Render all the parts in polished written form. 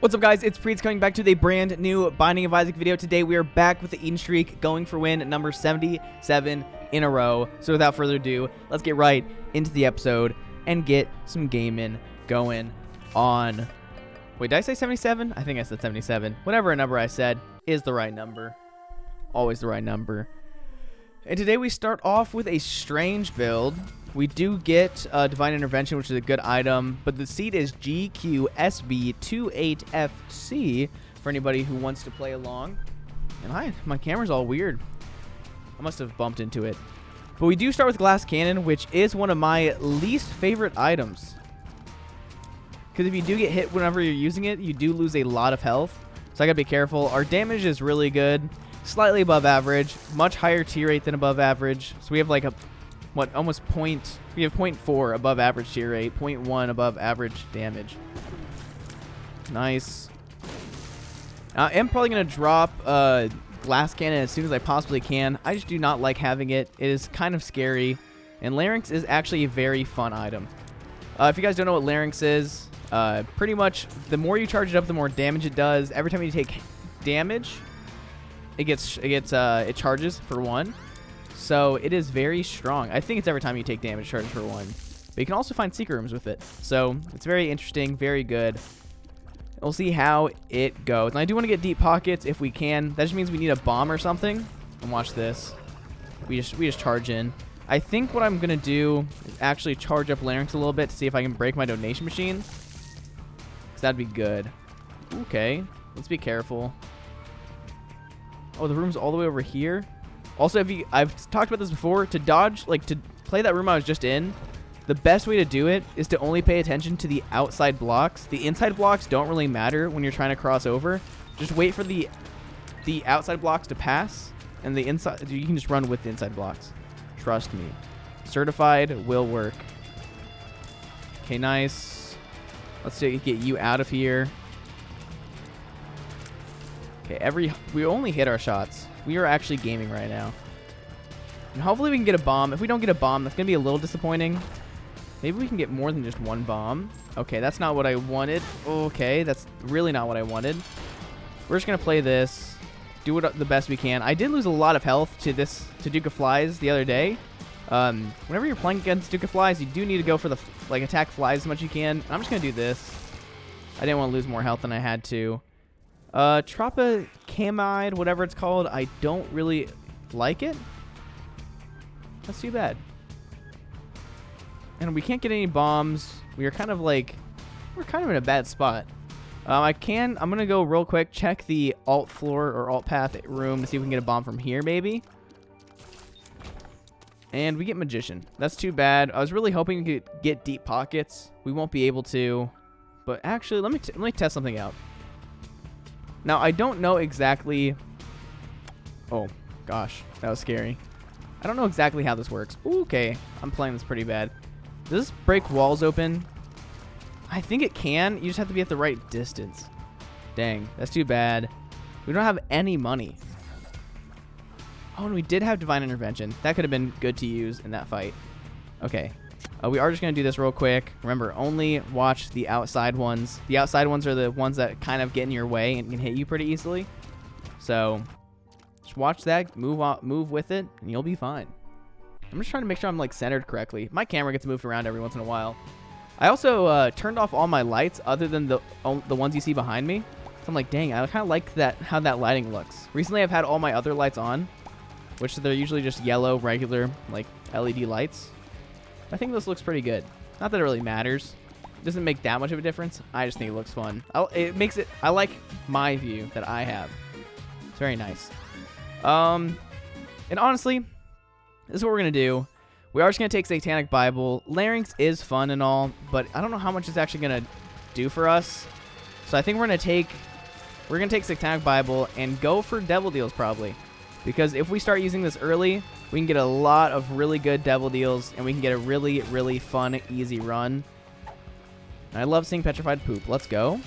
What's up, guys? It's Priets coming back to the brand new Binding of Isaac video. Today we are back with the Eden streak, going for win number 77 in a row. So without further ado, let's get right into the episode and get some gaming going on. Wait, did I say 77? I think I said 77. Whatever number I said is the right number. Always the right number. And today we start off with a strange build. We do get Divine Intervention, which is a good item, but the seed is GQSB28FC for anybody who wants to play along. And my camera's all weird. I must have bumped into it. But we do start with Glass Cannon, which is one of my least favorite items. Because if you do get hit whenever you're using it, you do lose a lot of health. So I gotta be careful. Our damage is really good. Slightly above average. Much higher tier rate than above average. So we have like a... we have 0.4 above average tier rate, 0.1 above average damage. Nice. I am probably going to drop Glass Cannon as soon as I possibly can. I just do not like having it. It is kind of scary. And Larynx is actually a very fun item. If you guys don't know what Larynx is, pretty much the more you charge it up, the more damage it does. Every time you take damage, it charges for 1. So it is very strong. I think it's every time you take damage, charges for 1. But you can also find secret rooms with it. So it's very interesting, very good. We'll see how it goes. And I do want to get deep pockets if we can. That just means we need a bomb or something. And watch this. We just charge in. I think what I'm gonna do is actually charge up Larynx a little bit to see if I can break my donation machine. Cause that'd be good. Okay, let's be careful. Oh, the room's all the way over here. Also, I've talked about this before, to play that room I was just in, the best way to do it is to only pay attention to the outside blocks. The inside blocks don't really matter when you're trying to cross over. Just wait for the outside blocks to pass, and the inside, you can just run with the inside blocks. Trust me. Certified will work. Okay, nice. Let's get you out of here. Okay, we only hit our shots. We are actually gaming right now. And hopefully we can get a bomb. If we don't get a bomb, that's going to be a little disappointing. Maybe we can get more than just one bomb. Okay, that's not what I wanted. Okay, that's really not what I wanted. We're just going to play this. Do it the best we can. I did lose a lot of health to Duke of Flies the other day. Whenever you're playing against Duke of Flies, you do need to go for the attack flies as much as you can. I'm just going to do this. I didn't want to lose more health than I had to. Tropicamide, whatever it's called, I don't really like it. That's too bad. And we can't get any bombs. We're kind of in a bad spot. I'm gonna go real quick, check the alt floor or alt path room to see if we can get a bomb from here, maybe. And we get Magician. That's too bad. I was really hoping we could get deep pockets. We won't be able to. But actually, let me test something out. Now, I don't know exactly... Oh, gosh. That was scary. I don't know exactly how this works. Ooh, okay. I'm playing this pretty bad. Does this break walls open? I think it can. You just have to be at the right distance. Dang. That's too bad. We don't have any money. Oh, and we did have Divine Intervention. That could have been good to use in that fight. Okay. We are just going to do this real quick. Remember, only watch the outside ones. The outside ones are the ones that kind of get in your way and can hit you pretty easily. So, just watch that, move with it, and you'll be fine. I'm just trying to make sure I'm centered correctly. My camera gets moved around every once in a while. I also turned off all my lights other than the ones you see behind me. So I'm like, dang, I kind of like how that lighting looks. Recently, I've had all my other lights on, which they're usually just yellow, regular, LED lights. I think this looks pretty good. Not that it really matters. It doesn't make that much of a difference. I just think it looks fun. I like my view that I have. It's very nice. And honestly, this is what we're going to do. We are just going to take Satanic Bible. Larynx is fun and all, but I don't know how much it's actually going to do for us. So I think we're going to take Satanic Bible and go for Devil Deals probably. Because if we start using this early, we can get a lot of really good Devil Deals, and we can get a really, really fun, easy run. And I love seeing Petrified Poop. Let's go.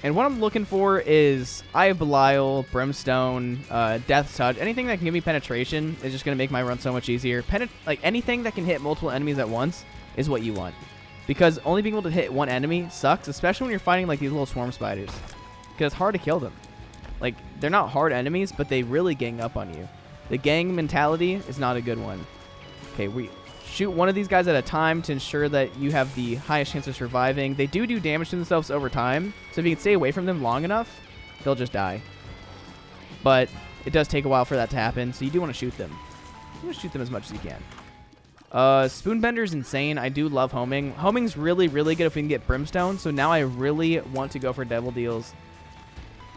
And what I'm looking for is Eye of Belial, Brimstone, Death's Touch. Anything that can give me penetration is just going to make my run so much easier. Anything that can hit multiple enemies at once is what you want. because only being able to hit one enemy sucks, especially when you're fighting like these little swarm spiders, because it's hard to kill them. Like, they're not hard enemies, but they really gang up on you. The gang mentality is not a good one. Okay, we shoot one of these guys at a time to ensure that you have the highest chance of surviving. They do damage to themselves over time, so if you can stay away from them long enough, they'll just die. But it does take a while for that to happen, so you do want to shoot them. You want to shoot them as much as you can. Spoonbender's insane. I do love homing. Homing's really, really good if we can get brimstone, so now I really want to go for devil deals.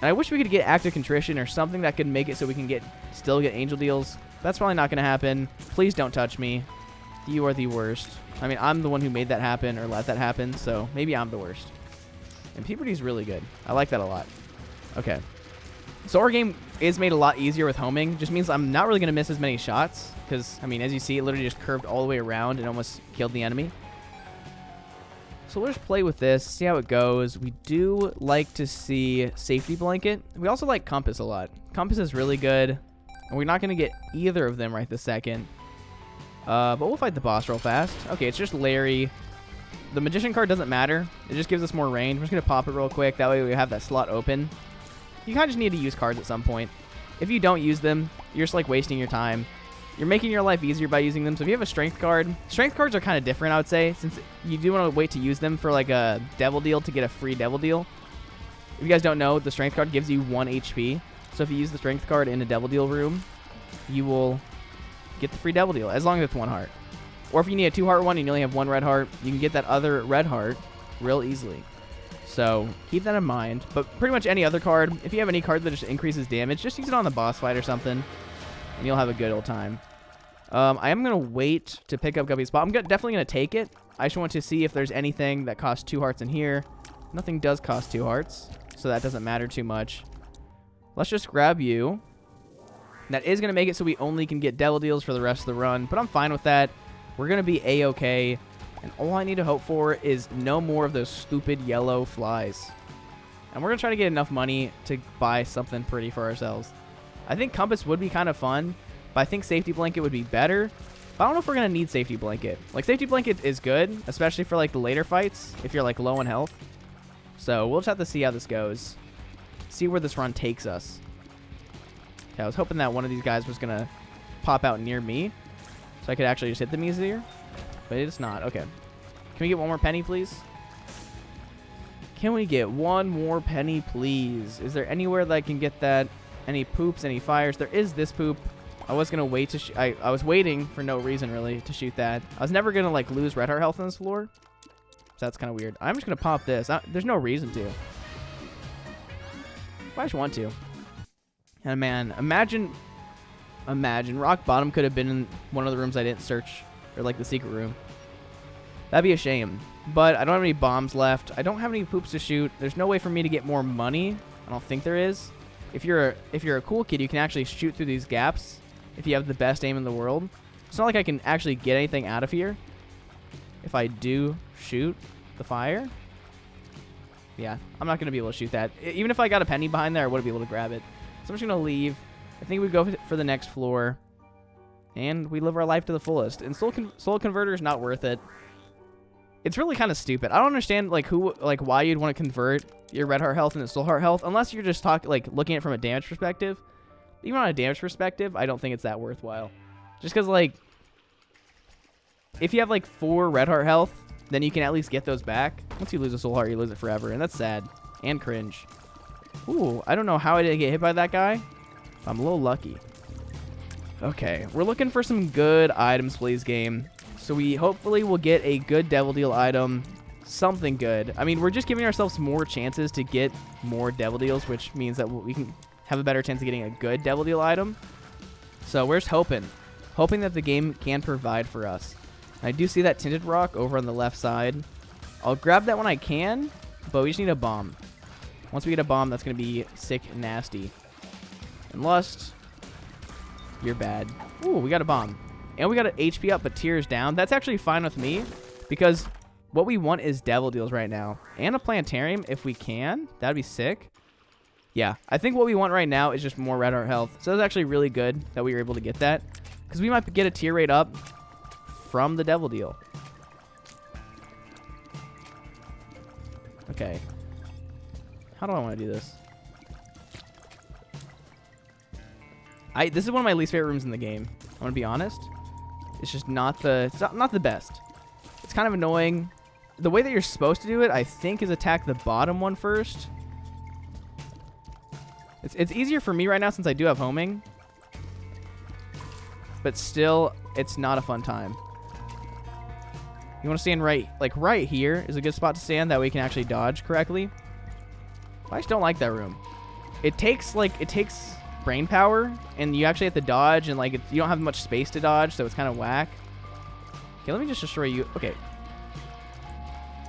And I wish we could get active contrition or something that could make it so we can still get angel deals. That's probably not going to happen. Please don't touch me. You are the worst. I mean, I'm the one who made that happen or let that happen, so maybe I'm the worst. And puberty's really good. I like that a lot. Okay. So our game is made a lot easier with homing. Just means I'm not really going to miss as many shots because, I mean, as you see, it literally just curved all the way around and almost killed the enemy. So we'll just play with this, see how it goes. We do like to see safety blanket. We also like compass a lot. Compass is really good, and we're not going to get either of them right this second. But we'll fight the boss real fast. Okay, it's just Larry. The magician card doesn't matter. It just gives us more range. I'm just going to pop it real quick. That way we have that slot open. You kind of just need to use cards at some point. If you don't use them, you're just like wasting your time. You're making your life easier by using them. So if you have a strength card, strength cards are kind of different, I would say, since you do want to wait to use them for like a devil deal to get a free devil deal. If you guys don't know, the strength card gives you 1 HP. So if you use the strength card in a devil deal room, you will get the free devil deal, as long as it's 1 heart. Or if you need a 2-heart one and you only have 1 red heart, you can get that other red heart real easily. So keep that in mind. But pretty much any other card, if you have any card that just increases damage, just use it on the boss fight or something, and you'll have a good old time. I am going to wait to pick up Guppy's spot. I'm definitely going to take it. I just want to see if there's anything that costs 2 hearts in here. Nothing does cost 2 hearts, so that doesn't matter too much. Let's just grab you. That is going to make it so we only can get devil deals for the rest of the run, but I'm fine with that. We're going to be A-okay, and all I need to hope for is no more of those stupid yellow flies. And we're going to try to get enough money to buy something pretty for ourselves. I think compass would be kind of fun, but I think safety blanket would be better. But I don't know if we're going to need safety blanket. Like, safety blanket is good, especially for like the later fights if you're like low on health. So we'll just have to see how this goes. See where this run takes us. Okay, I was hoping that one of these guys was going to pop out near me so I could actually just hit them easier. But it's not. Okay. Can we get 1 more penny, please? Can we get 1 more penny, please? Is there anywhere that I can get that? Any poops, any fires? There is this poop. I was going to wait to I was waiting for no reason, really, to shoot that. I was never going to, like, lose red heart health on this floor. So that's kind of weird. I'm just going to pop this. There's no reason to. I just want to. And, man, imagine rock bottom could have been in one of the rooms I didn't search. Or, like, the secret room. That'd be a shame. But I don't have any bombs left. I don't have any poops to shoot. There's no way for me to get more money. I don't think there is. If you're a cool kid, you can actually shoot through these gaps if you have the best aim in the world. It's not like I can actually get anything out of here if I do shoot the fire. Yeah, I'm not going to be able to shoot that. Even if I got a penny behind there, I wouldn't be able to grab it. So I'm just going to leave. I think we go for the next floor. And we live our life to the fullest. And soul converter is not worth it. It's really kind of stupid. I don't understand why you'd want to convert your red heart health into soul heart health unless you're just looking at it from a damage perspective. Even on a damage perspective, I don't think it's that worthwhile. Just because, like, if you have, like, 4 red heart health, then you can at least get those back. Once you lose a soul heart, you lose it forever, and that's sad. And cringe. Ooh, I don't know how I didn't get hit by that guy. I'm a little lucky. Okay, we're looking for some good items, please, game. So we hopefully will get a good devil deal item. Something good. I mean, we're just giving ourselves more chances to get more devil deals, which means that we can have a better chance of getting a good devil deal item. So we're just hoping that the game can provide for us. I do see that tinted rock over on the left side. I'll grab that when I can, but we just need a bomb. Once we get a bomb, that's going to be sick and nasty. And Lust, you're bad. Ooh, we got a bomb. And we got an HP up, but tears down. That's actually fine with me, because what we want is devil deals right now. And a planetarium, if we can. That'd be sick. Yeah, I think what we want right now is just more red heart health. So that's actually really good that we were able to get that, because we might get a tier rate up from the devil deal. Okay. How do I want to do this? This is one of my least favorite rooms in the game. I'm going to be honest. It's just not the best. It's kind of annoying. The way that you're supposed to do it, I think, is attack the bottom one first. It's easier for me right now since I do have homing. But still, it's not a fun time. You want to stand right here is a good spot to stand. That way you can actually dodge correctly. I just don't like that room. It takes brain power, and you actually have to dodge, and you don't have much space to dodge, so it's kind of whack. Okay, let me just destroy you. Okay.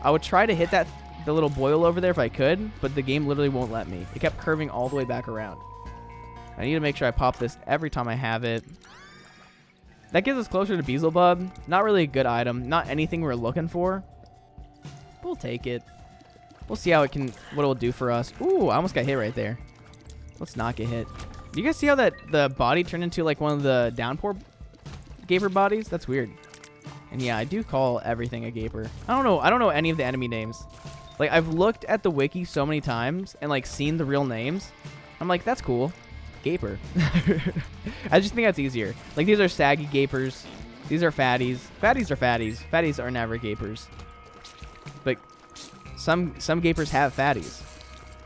I would try to hit the little boil over there if I could, but the game literally won't let me. It kept curving all the way back around. I need to make sure I pop this every time I have it. That gets us closer to Beelzebub. Not really a good item. Not anything we're looking for. We'll take it. We'll see what it'll do for us. Ooh, I almost got hit right there. Let's not get hit. Do you guys see how the body turned into one of the downpour gaper bodies? That's weird. And yeah, I do call everything a gaper. I don't know any of the enemy names. I've looked at the wiki so many times and seen the real names. I'm like, that's cool. Gaper. I just think that's easier. These are saggy gapers. These are fatties. Fatties are fatties. Fatties are never gapers. But some gapers have fatties.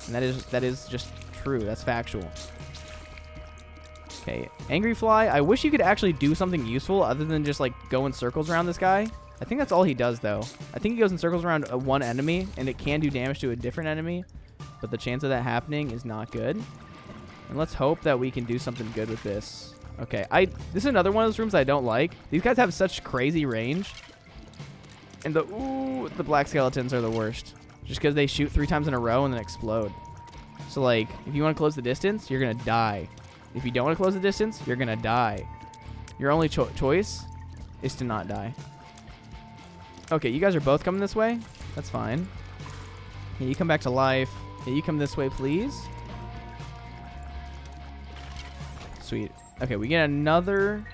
And that is just true. That's factual. Okay, Angry Fly. I wish you could actually do something useful other than just go in circles around this guy. I think that's all he does though. I think he goes in circles around one enemy, and it can do damage to a different enemy, but the chance of that happening is not good. And let's hope that we can do something good with this. Okay, this is another one of those rooms I don't like. These guys have such crazy range, and the black skeletons are the worst, just because they shoot 3 times in a row and then explode. So if you want to close the distance, you're gonna die. If you don't want to close the distance, you're going to die. Your only choice is to not die. Okay, you guys are both coming this way. That's fine. Yeah, you come back to life. Yeah, you come this way, please. Sweet. Okay, we get another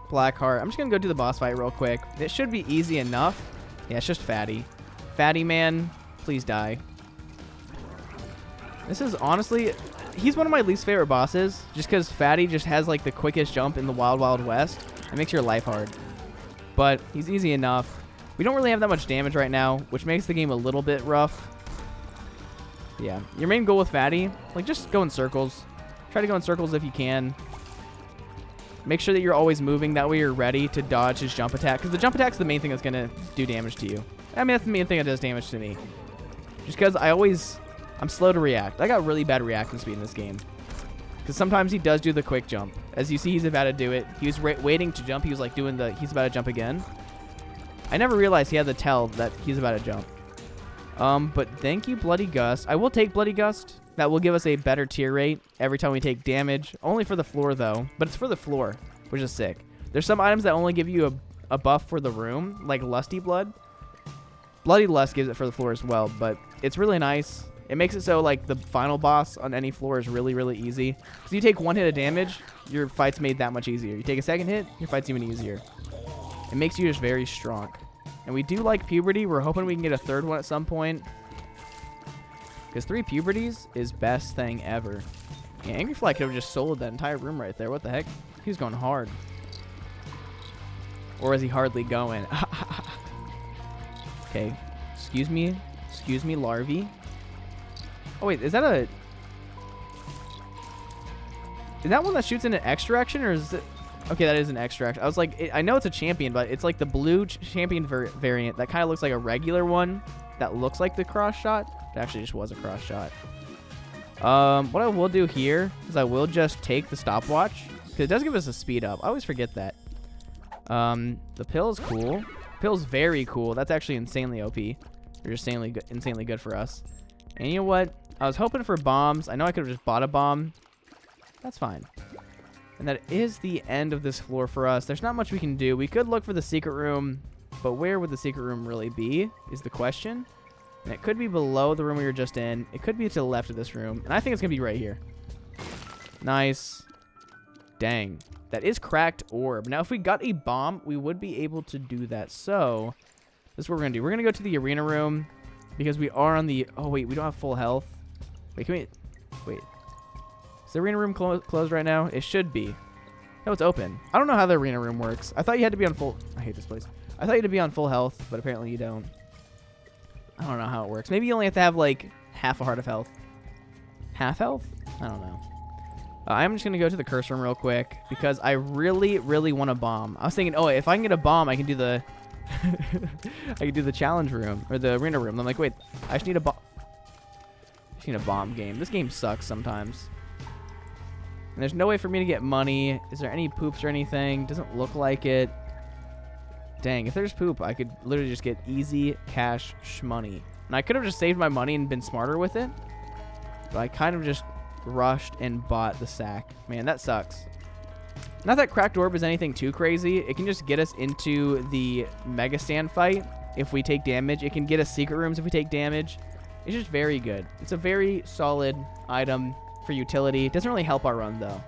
black heart. I'm just going to go do the boss fight real quick. It should be easy enough. Yeah, it's just Fatty. Fatty man, please die. This is honestly... He's one of my least favorite bosses, just because Fatty just has the quickest jump in the Wild Wild West. It makes your life hard. But he's easy enough. We don't really have that much damage right now, which makes the game a little bit rough. Yeah, your main goal with Fatty, just go in circles. Try to go in circles if you can. Make sure that you're always moving. That way you're ready to dodge his jump attack, because the jump attack's the main thing that's going to do damage to you. I mean, that's the main thing that does damage to me. Just because I'm slow to react. I got really bad reaction speed in this game. Because sometimes he does do the quick jump. As you see, he's about to do it. He was waiting to jump. He was doing he's about to jump again. I never realized he had the tell that he's about to jump. But thank you, Bloody Gust. I will take Bloody Gust. That will give us a better tier rate every time we take damage. Only for the floor, though. But it's for the floor, which is sick. There's some items that only give you a buff for the room, like Lusty Blood. Bloody Lust gives it for the floor as well, but it's really nice. It makes it so the final boss on any floor is really, really easy. Because you take 1 hit of damage, your fight's made that much easier. You take a second hit, your fight's even easier. It makes you just very strong. And we do like Puberty. We're hoping we can get a 3rd one at some point. Because 3 Puberties is best thing ever. Yeah, Angry Fly could have just soloed that entire room right there. What the heck? He was going hard. Or is he hardly going? Okay. Excuse me. Excuse me, larvae. Oh, wait. Is that one that shoots in an X direction, or is it... Okay, that is an X direction. I was I know it's a champion, but it's the blue champion variant that kind of looks like a regular one that looks like the cross shot. It actually just was a cross shot. What I will do here is I will just take the stopwatch, because it does give us a speed up. I always forget that. The pill is cool. Pill's very cool. That's actually insanely OP. Or just insanely good for us. And you know what? I was hoping for bombs. I know I could have just bought a bomb. That's fine. And that is the end of this floor for us. There's not much we can do. We could look for the secret room, but where would the secret room really be is the question. And it could be below the room we were just in. It could be to the left of this room. And I think it's going to be right here. Nice. Dang. That is cracked orb. Now, if we got a bomb, we would be able to do that. So, this is what we're going to do. We're going to go to the arena room, because we are on the... Oh, wait. We don't have full health. Wait, can we... Wait. Is the arena room closed right now? It should be. No, it's open. I don't know how the arena room works. I thought you had to be on full... I hate this place. I thought you had to be on full health, but apparently you don't. I don't know how it works. Maybe you only have to have, like, half a heart of health. Half health? I don't know. I'm just going to go to the curse room real quick because I really, really want a bomb. I was thinking, oh, if I can get a bomb, I can do the... I can do the challenge room or the arena room. I'm like, wait, I just need a bomb. I just need a bomb game. This game sucks sometimes. And there's no way for me to get money. Is there any poops or anything? Doesn't look like it. Dang, if there's poop, I could literally just get easy cash shmoney. And I could have just saved my money and been smarter with it. But I kind of just rushed and bought the sack. Man, that sucks. Not that Cracked Orb is anything too crazy. It can just get us into the Mega Stand fight if we take damage. It can get us secret rooms if we take damage. It's just very good. It's a very solid item for utility. It doesn't really help our run, though.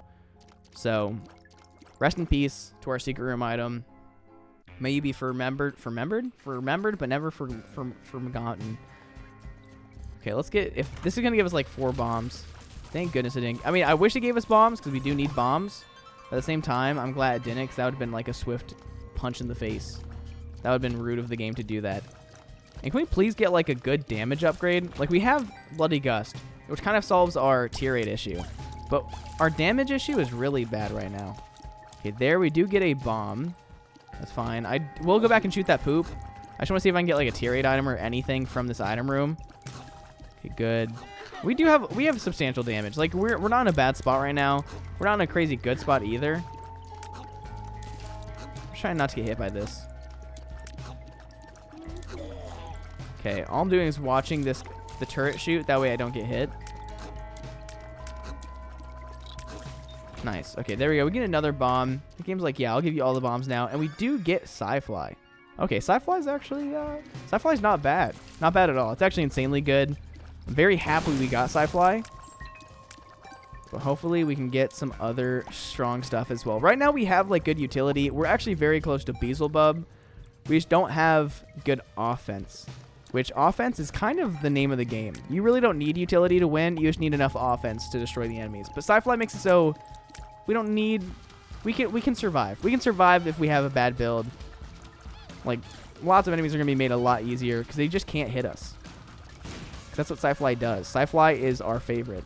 So, rest in peace to our secret room item. May you be remembered, but never forgotten. Okay, let's get... If this is going to give us, like, 4 bombs. Thank goodness it didn't. I mean, I wish it gave us bombs, because we do need bombs. But at the same time, I'm glad it didn't, because that would have been, like, a swift punch in the face. That would have been rude of the game to do that. And can we please get, like, a good damage upgrade? Like, we have Bloody Gust, which kind of solves our tier 8 issue. But our damage issue is really bad right now. Okay, there we do get a bomb. That's fine. We'll go back and shoot that poop. I just want to see if I can get, like, a tier 8 item or anything from this item room. Okay, good. We have substantial damage. Like, we're not in a bad spot right now. We're not in a crazy good spot either. I'm trying not to get hit by this. Okay, all I'm doing is watching the turret shoot. That way I don't get hit. Nice. Okay, there we go. We get another bomb. The game's like, yeah, I'll give you all the bombs now. And we do get Sci-Fly. Okay, Sci-Fly's actually... Sci-Fly's not bad. Not bad at all. It's actually insanely good. I'm very happy we got Sci-Fly. But hopefully we can get some other strong stuff as well. Right now we have, like, good utility. We're actually very close to Beelzebub. We just don't have good offense. Which offense is kind of the name of the game. You really don't need utility to win. You just need enough offense to destroy the enemies. But Sci-Fly makes it so we don't need... We can survive. We can survive if we have a bad build. Like, lots of enemies are going to be made a lot easier because they just can't hit us. That's what Sci-Fly does. Sci-Fly is our favorite.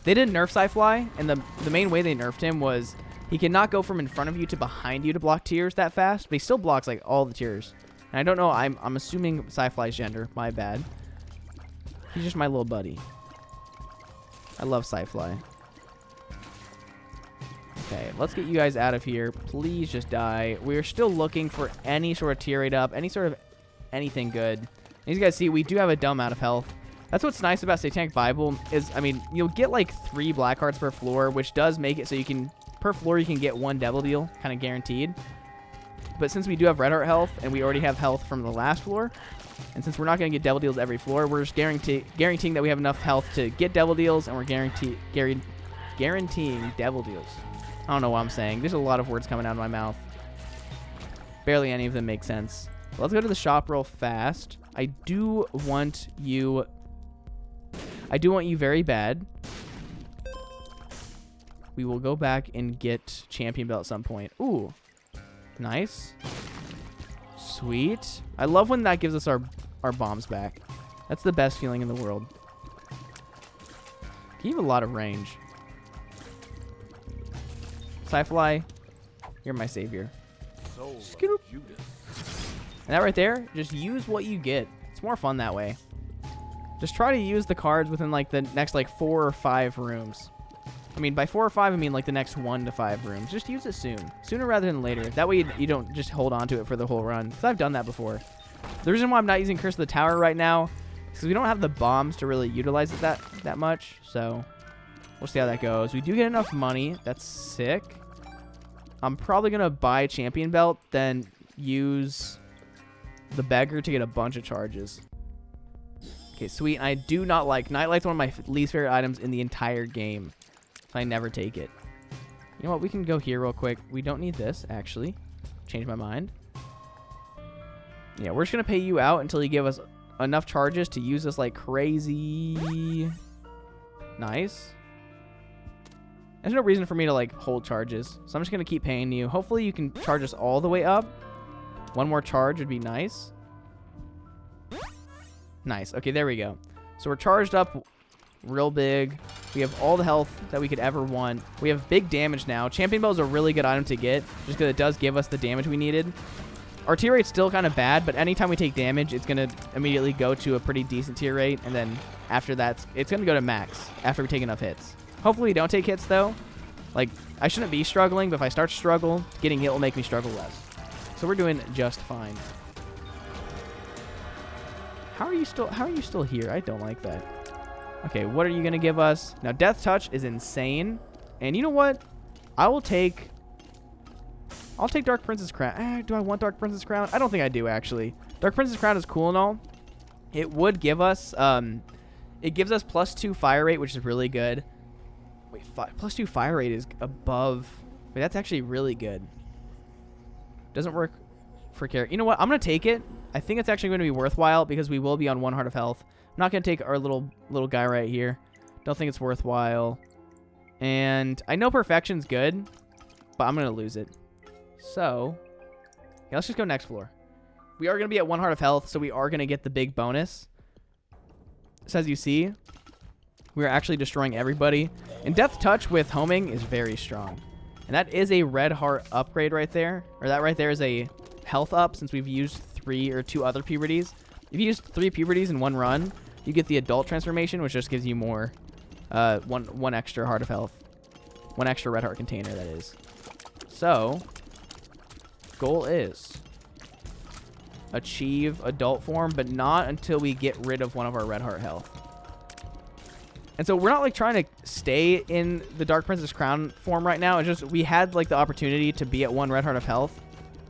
They didn't nerf Sci-Fly, and the main way they nerfed him was he cannot go from in front of you to behind you to block tiers that fast, but he still blocks, like, all the tiers. And I don't know, I'm assuming Sci-Fly's gender. My bad. He's just my little buddy. I love Sci-Fly. Okay, let's get you guys out of here. Please just die. We're still looking for any sort of tier 8 up, any sort of anything good. As you guys see, we do have a dumb amount of health. That's what's nice about Satanic Bible is, I mean, you'll get like 3 black hearts per floor, which does make it so you can, per floor, you can get 1 devil deal, kind of guaranteed. But since we do have red heart health, and we already have health from the last floor, and since we're not going to get devil deals every floor, we're just guaranteeing that we have enough health to get devil deals, and we're guaranteeing devil deals. I don't know what I'm saying. There's a lot of words coming out of my mouth. Barely any of them make sense. Let's go to the shop real fast. I do want you very bad. We will go back and get champion belt at some point. Ooh. Nice. Sweet. I love when that gives us our bombs back. That's the best feeling in the world. You have a lot of range. Sci-Fly, you're my savior. And that right there, just use what you get. It's more fun that way. Just try to use the cards within like the next like 4 or 5 rooms. I mean, by 4 or 5, I mean like the next 1 to 5 rooms. Just use it soon. Sooner rather than later. That way you don't just hold on to it for the whole run. Because I've done that before. The reason why I'm not using Curse of the Tower right now is because we don't have the bombs to really utilize it that much. So we'll see how that goes. We do get enough money. That's sick. I'm probably going to buy champion belt, then use the beggar to get a bunch of charges. Okay, sweet. I do not like... Nightlight's one of my least favorite items in the entire game. So I never take it. You know what? We can go here real quick. We don't need this, actually. Change my mind. Yeah, we're just going to pay you out until you give us enough charges to use this like crazy. Nice. There's no reason for me to like hold charges, so I'm just gonna keep paying you. Hopefully you can charge us all the way up. One more charge would be nice. Nice. Okay, there we go. So we're charged up real big. We have all the health that we could ever want. We have big damage now. Champion Bow is a really good item to get, just because it does give us the damage we needed. Our tier rate's still kind of bad, but anytime we take damage, it's going to immediately go to a pretty decent tier rate, and then after that, it's going to go to max after we take enough hits. Hopefully we don't take hits, though. Like, I shouldn't be struggling, but if I start to struggle, getting hit will make me struggle less. So we're doing just fine. How are you still here? I don't like that. Okay, what are you going to give us? Now, Death Touch is insane. And you know what? I'll take Dark Princess Crown. Do I want Dark Princess Crown? I don't think I do, actually. Dark Princess Crown is cool and all. It would give us, it gives us +2 fire rate, which is really good. Wait, +2 fire rate is above. Wait, that's actually really good. Doesn't work for character. You know what? I'm going to take it. I think it's actually going to be worthwhile because we will be on 1 heart of health. I'm not going to take our little guy right here. Don't think it's worthwhile. And I know Perfection's good, but I'm going to lose it. So, yeah, let's just go next floor. We are going to be at 1 heart of health, so we are going to get the big bonus. So as you see, we're actually destroying everybody. And Death Touch with homing is very strong. And that is a red heart upgrade right there. Or that right there is a health up since we've used 3 or 2 other puberties. If you use 3 puberties in 1 run, you get the adult transformation, which just gives you more, one extra heart of health. 1 extra red heart container, that is. So, goal is achieve adult form, but not until we get rid of 1 of our red heart health. And so we're not like trying to stay in the Dark Princess Crown form right now. It's just we had like the opportunity to be at 1 red heart of health.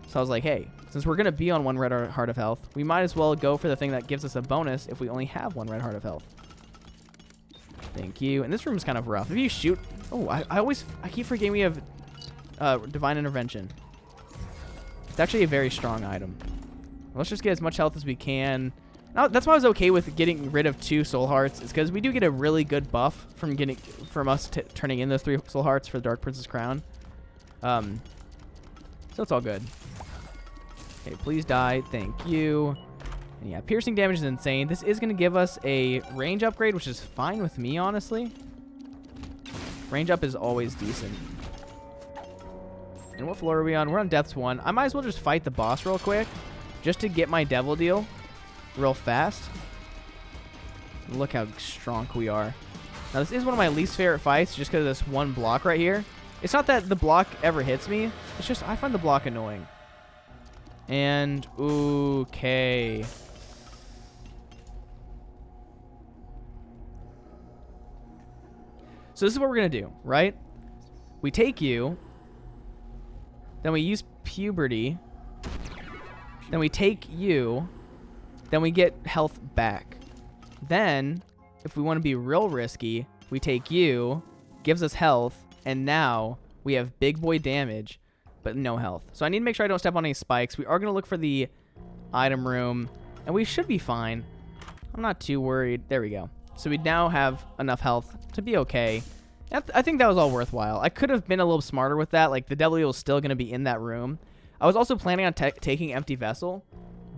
So I was like, hey, since we're going to be on 1 red heart of health, we might as well go for the thing that gives us a bonus if we only have 1 red heart of health. Thank you. And this room is kind of rough. If you shoot... Oh, I keep forgetting we have Divine Intervention. It's actually a very strong item. Let's just get as much health as we can. Now, that's why I was okay with getting rid of 2 soul hearts. It's because we do get a really good buff from us turning in those 3 soul hearts for the Dark Princess Crown. So it's all good. Okay, please die. Thank you. And yeah, piercing damage is insane. This is going to give us a range upgrade, which is fine with me, honestly. Range up is always decent. And what floor are we on? We're on Depths 1. I might as well just fight the boss real quick, just to get my devil deal real fast. Look how strong we are. Now, this is one of my least favorite fights, just because of this 1 block right here. It's not that the block ever hits me. It's just I find the block annoying. And, okay. So this is what we're going to do, right? We take you. Then we use puberty. Then we take you. Then we get health back. Then, if we want to be real risky, we take you. Gives us health. And now we have big boy damage, but no health. So I need to make sure I don't step on any spikes. We are going to look for the item room, and we should be fine. I'm not too worried. There we go. So we now have enough health to be okay. I think that was all worthwhile. I could have been a little smarter with that. Like, the devil was still going to be in that room. I was also planning on taking Empty Vessel,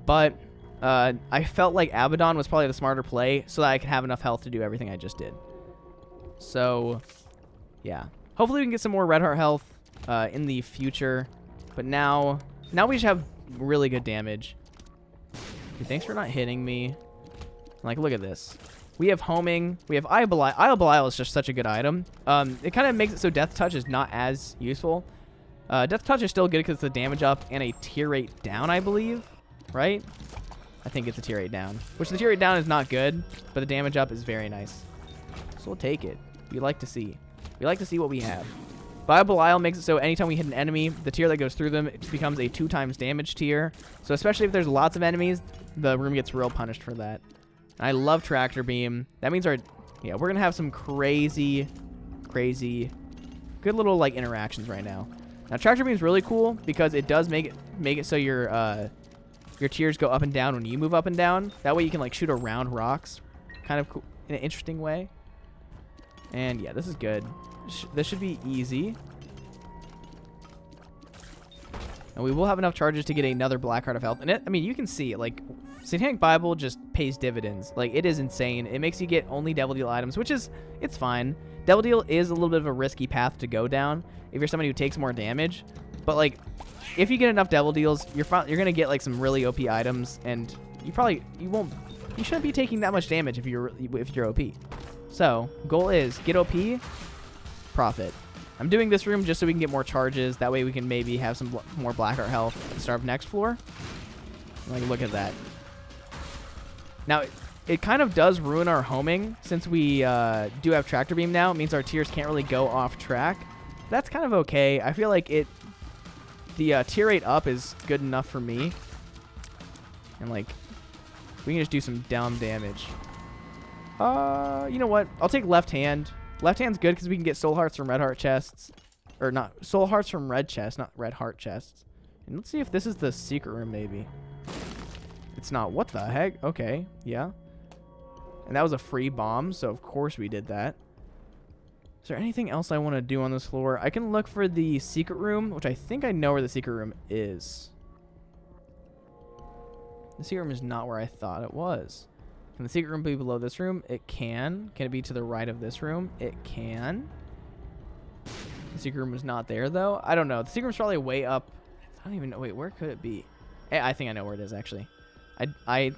but I felt like Abaddon was probably the smarter play so that I could have enough health to do everything I just did. So, yeah. Hopefully we can get some more red heart health in the future. But now we just have really good damage. Okay, thanks for not hitting me. Like, look at this. We have homing. We have Eye of Belial. Eye of Belial is just such a good item. It kind of makes it so Death Touch is not as useful. Death Touch is still good because it's a damage up and a tier rate down, I believe. Right? I think it's a tier rate down. Which the tier rate down is not good, but the damage up is very nice. So we'll take it. We like to see. We like to see what we have. Eye of Belial makes it so anytime we hit an enemy, the tier that goes through them, it becomes a 2 times damage tier. So especially if there's lots of enemies, the room gets real punished for that. I love Tractor Beam. That means we're going to have some crazy, good little, like, interactions right now. Now, Tractor Beam is really cool because it does make it so your your tiers go up and down when you move up and down. That way you can like shoot around rocks, kind of cool, in an interesting way. And yeah, this is good. This should be easy. And we will have enough charges to get another black heart of health. And I mean, you can see, like, Satanic Bible just pays dividends. Like, it is insane. It makes you get only Devil Deal items, which is, it's fine. Devil Deal is a little bit of a risky path to go down if you're somebody who takes more damage. But, like, if you get enough Devil Deals, you're going to get, like, some really OP items. And you shouldn't be taking that much damage if you're OP. So, goal is get OP, profit. I'm doing this room just so we can get more charges. That way we can maybe have some more Blackheart health at the start of next floor. Like, look at that. Now, it kind of does ruin our homing since we do have Tractor Beam now. It means our tiers can't really go off track. That's kind of okay. I feel like the tier rate up is good enough for me. And, like, we can just do some dumb damage. You know what? I'll take left hand. Left hand's good because we can get soul hearts from red heart chests. Or not, soul hearts from red chests, not red heart chests. And let's see if this is the secret room, maybe. It's not. What the heck? Okay, yeah. And that was a free bomb, so of course we did that. Is there anything else I want to do on this floor? I can look for the secret room, which I think I know where the secret room is. The secret room is not where I thought it was. Can the secret room be below this room? It can. Can it be to the right of this room? It can. The secret room is not there, though. I don't know. The secret room's probably way up. I don't even know. Wait, where could it be? I think I know where it is, actually. I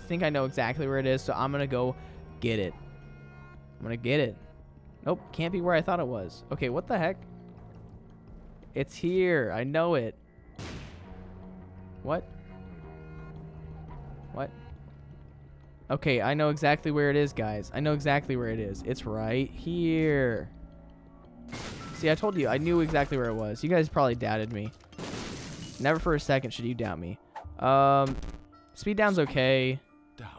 think I know exactly where it is, so I'm going to go get it. I'm going to get it. Nope, can't be where I thought it was. Okay, what the heck? It's here. I know it. What? What? Okay, I know exactly where it is, guys. I know exactly where it is. It's right here. See, I told you. I knew exactly where it was. You guys probably doubted me. Never for a second should you doubt me. Speed down's okay. Down.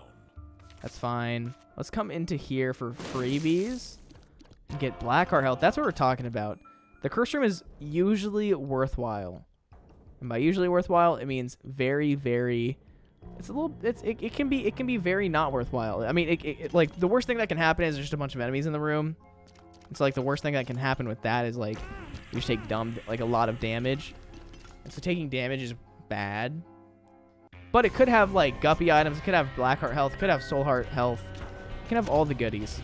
That's fine. Let's come into here for freebies. And get Blackheart health. That's what we're talking about. The curse room is usually worthwhile. And by usually worthwhile, it means very, very... It can be very not worthwhile. I mean, like, the worst thing that can happen is there's just a bunch of enemies in the room. It's like the worst thing that can happen with that is, like, you just take a lot of damage. And so taking damage is bad. But it could have, like, Guppy items. It could have Blackheart health. It could have Soul Heart health. It can have all the goodies.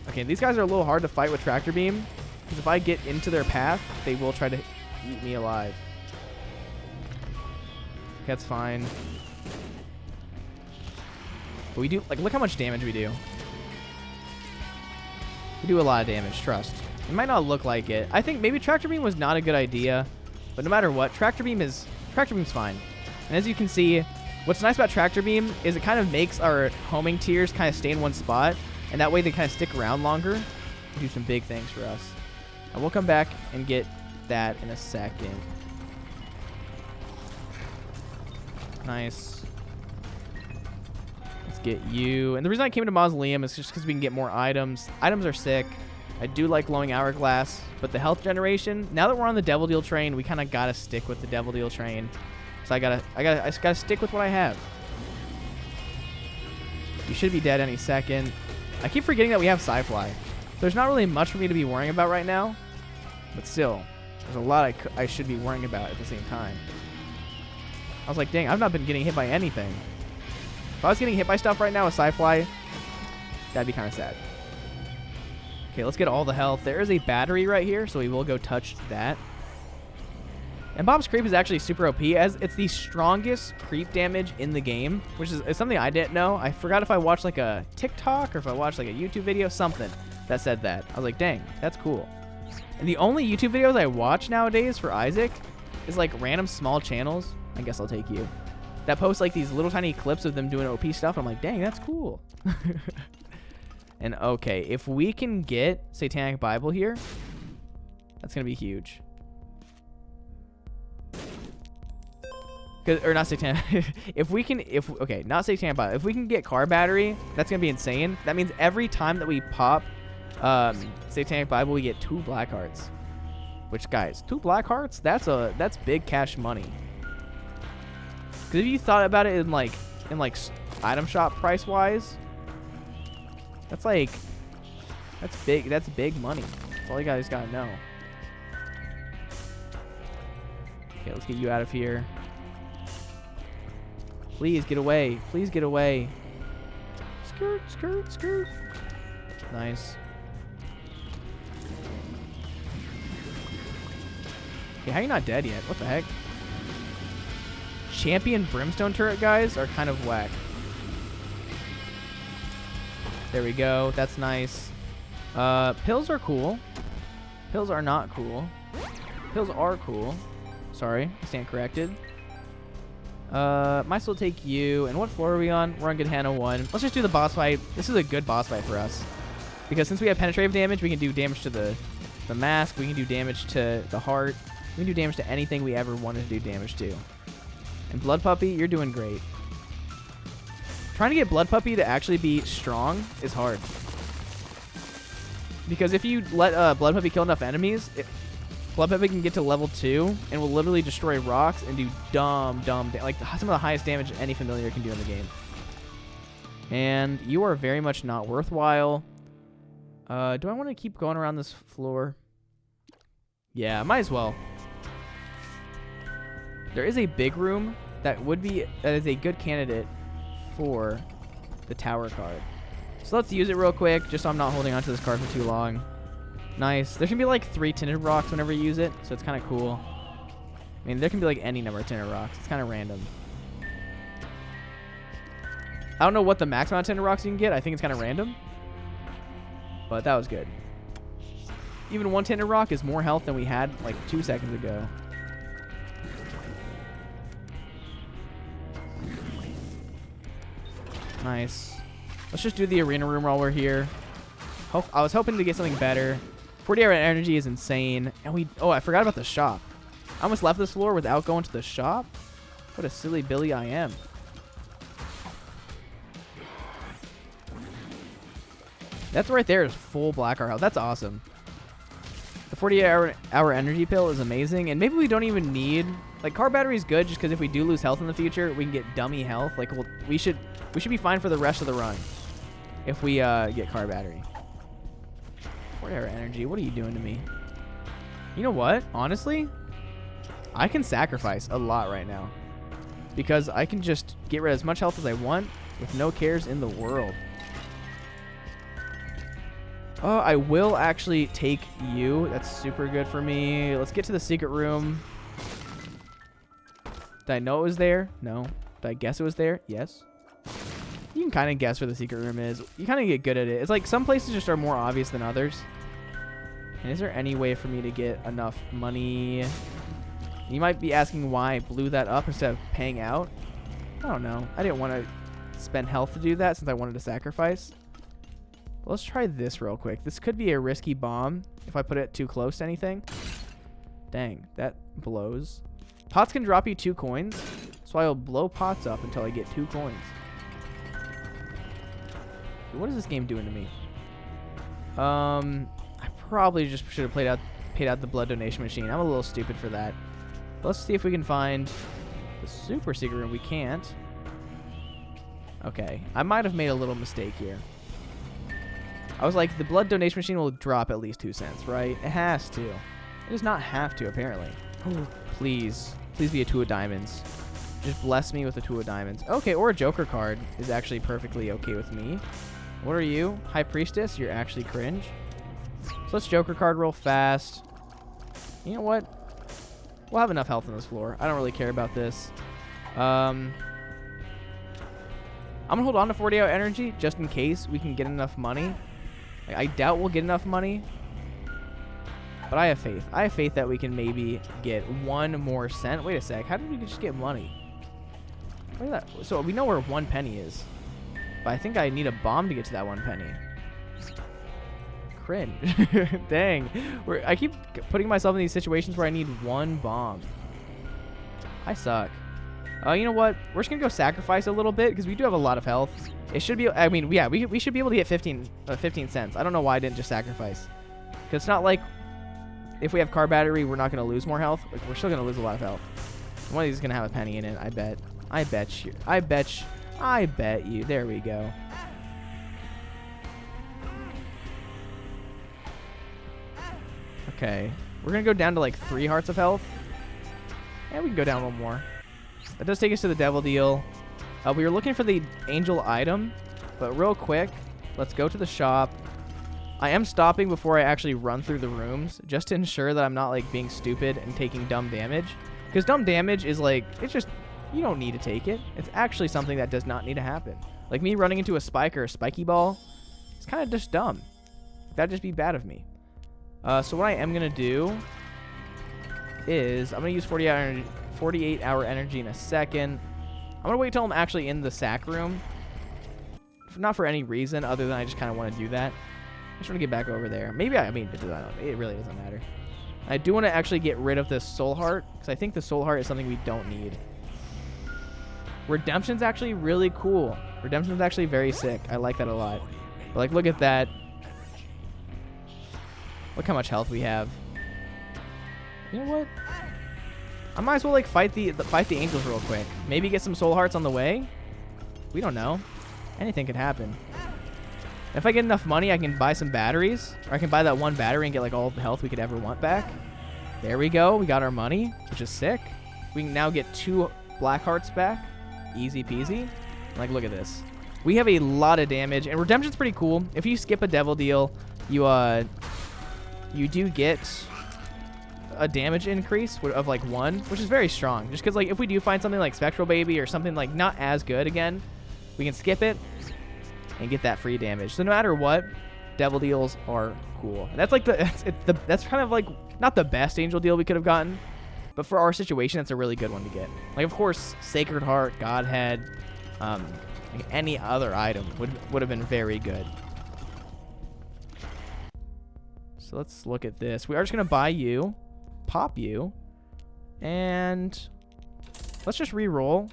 Okay, these guys are a little hard to fight with Tractor Beam. Because if I get into their path, they will try to eat me alive. That's fine. But we do, like, look how much damage we do. We do a lot of damage, trust. It might not look like it. I think maybe Tractor Beam was not a good idea. But no matter what, Tractor Beam's fine. And as you can see, what's nice about Tractor Beam is it kind of makes our homing tiers kind of stay in one spot. And that way they kind of stick around longer and do some big things for us. And we'll come back and get that in a second. Nice. Let's get you. And the reason I came to Mausoleum is just because we can get more items. Items are sick. I do like glowing hourglass, but the health generation, now that we're on the Devil Deal train, we kind of got to stick with the Devil Deal train. So I just got to stick with what I have. You should be dead any second. I keep forgetting that we have Sci-Fly. There's not really much for me to be worrying about right now, but still, there's a lot I should be worrying about at the same time. I was like, dang, I've not been getting hit by anything. If I was getting hit by stuff right now with Sci-Fly, that'd be kind of sad. Okay, let's get all the health. There is a battery right here, so we will go touch that. And Bob's Creep is actually super OP, as it's the strongest creep damage in the game, which is something I didn't know. I forgot if I watched like a TikTok or if I watched like a YouTube video, something that said that. I was like, dang, that's cool. And the only YouTube videos I watch nowadays for Isaac is like random small channels. I guess I'll take you. That post like these little tiny clips of them doing OP stuff. I'm like, dang, that's cool. And okay, if we can get Satanic Bible here, that's gonna be huge. Or not Satanic. Okay, not Satanic Bible. If we can get car battery, that's gonna be insane. That means every time that we pop Satanic Bible, we get 2 black hearts. Which, guys, 2 black hearts? That's big cash money. Because if you thought about it in like item shop price wise, that's big. That's big money. That's all you guys gotta know. Okay, let's get you out of here. Please get away. Please get away. Skirt, skirt, skirt. Nice. Okay, how are you not dead yet? What the heck? Champion brimstone turret guys are kind of whack. There we go. That's nice. Pills are cool. Pills are not cool. Pills are cool. Sorry, I stand corrected. Might as well take you. And what floor are we on? We're on Good Hannah 1. Let's just do the boss fight. This is a good boss fight for us. Because since we have penetrative damage, we can do damage to the mask. We can do damage to the heart. We can do damage to anything we ever wanted to do damage to. And Blood Puppy, you're doing great. Trying to get Blood Puppy to actually be strong is hard. Because if you let Blood Puppy kill enough enemies, Blood Puppy can get to level 2 and will literally destroy rocks and do like some of the highest damage any familiar can do in the game. And you are very much not worthwhile. Do I want to keep going around this floor? Yeah, might as well. There is a big room that is a good candidate for the tower card. So let's use it real quick, just so I'm not holding onto this card for too long. Nice. There can be like 3 tinted rocks whenever you use it, so it's kind of cool. I mean, there can be like any number of tinted rocks. It's kind of random. I don't know what the max amount of tinted rocks you can get. I think it's kind of random. But that was good. Even 1 tinted rock is more health than we had like 2 seconds ago. Nice. Let's just do the arena room while we're here. I was hoping to get something better. 40 hour energy is insane. And I forgot about the shop. I almost left this floor without going to the shop. What a silly Billy I am. That's right there is full black heart health. That's awesome. The 40 hour energy pill is amazing. And maybe we don't even need... Like, car battery is good just because if we do lose health in the future, we can get dummy health. Like, we should be fine for the rest of the run if we get car battery. 40 hour energy. What are you doing to me? You know what? Honestly, I can sacrifice a lot right now because I can just get rid of as much health as I want with no cares in the world. Oh, I will actually take you. That's super good for me. Let's get to the secret room. Did I know it was there? No. Did I guess it was there? Yes. You can kind of guess where the secret room is. You kind of get good at it. It's like some places just are more obvious than others. And is there any way for me to get enough money? You might be asking why I blew that up instead of paying out. I don't know. I didn't want to spend health to do that since I wanted to sacrifice. But let's try this real quick. This could be a risky bomb if I put it too close to anything. Dang, that blows. Pots can drop you 2 coins, so I will blow pots up until I get 2 coins. What is this game doing to me? I probably just should have paid out the blood donation machine. I'm a little stupid for that. But let's see if we can find the super secret room. We can't. Okay, I might have made a little mistake here. I was like, the blood donation machine will drop at least 2 cents, right? It has to. It does not have to, apparently. Please. Please be a 2 of diamonds. Just bless me with a 2 of diamonds. Okay, or a Joker card is actually perfectly okay with me. What are you? High Priestess? You're actually cringe. So let's Joker card real fast. You know what? We'll have enough health on this floor. I don't really care about this. I'm going to hold on to 40 hour energy just in case we can get enough money. I doubt we'll get enough money. But I have faith. I have faith that we can maybe get 1 more cent. Wait a sec. How did we just get money? Look at that. So we know where 1 penny is. But I think I need a bomb to get to that 1 penny. Cringe. Dang. I keep putting myself in these situations where I need 1 bomb. I suck. You know what? We're just going to go sacrifice a little bit because we do have a lot of health. It should be... I mean, yeah, we should be able to get 15 cents. I don't know why I didn't just sacrifice. Because it's not like if we have car battery, we're not going to lose more health. Like, we're still going to lose a lot of health. One of these is going to have a penny in it, I bet. I bet you. There we go. Okay. We're going to go down to like 3 hearts of health. And we can go down 1 more. That does take us to the devil deal. We were looking for the angel item. But real quick, let's go to the shop. I am stopping before I actually run through the rooms, just to ensure that I'm not like being stupid and taking dumb damage. Because dumb damage is like, it's just, you don't need to take it. It's actually something that does not need to happen. Like me running into a spike or a spiky ball, it's kind of just dumb. That'd just be bad of me. So what I am going to do is I'm going to use 48-hour energy in a second. I'm going to wait till I'm actually in the sack room. Not for any reason other than I just kind of want to do that. I just want to get back over there. Maybe it really doesn't matter. I do want to actually get rid of this soul heart because I think the soul heart is something we don't need. Redemption's actually really cool. Redemption's actually very sick. I like that a lot. But like, look at that. Look how much health we have. You know what? I might as well like fight the angels real quick. Maybe get some soul hearts on the way. We don't know. Anything could happen. If I get enough money, I can buy some batteries. Or I can buy that 1 battery and get like all the health we could ever want back. There we go. We got our money, which is sick. We can now get 2 black hearts back. Easy peasy. Like, look at this. We have a lot of damage. And redemption's pretty cool. If you skip a devil deal, you do get a damage increase of like 1, which is very strong. Just because like if we do find something like Spectral Baby or something like not as good again, we can skip it and get that free damage. So no matter what, devil deals are cool. And that's like that's kind of like not the best angel deal we could have gotten, but for our situation, it's a really good one to get. Like of course, Sacred Heart, Godhead, like any other item would have been very good. So let's look at this. We are just gonna buy you, pop you, and let's just re-roll.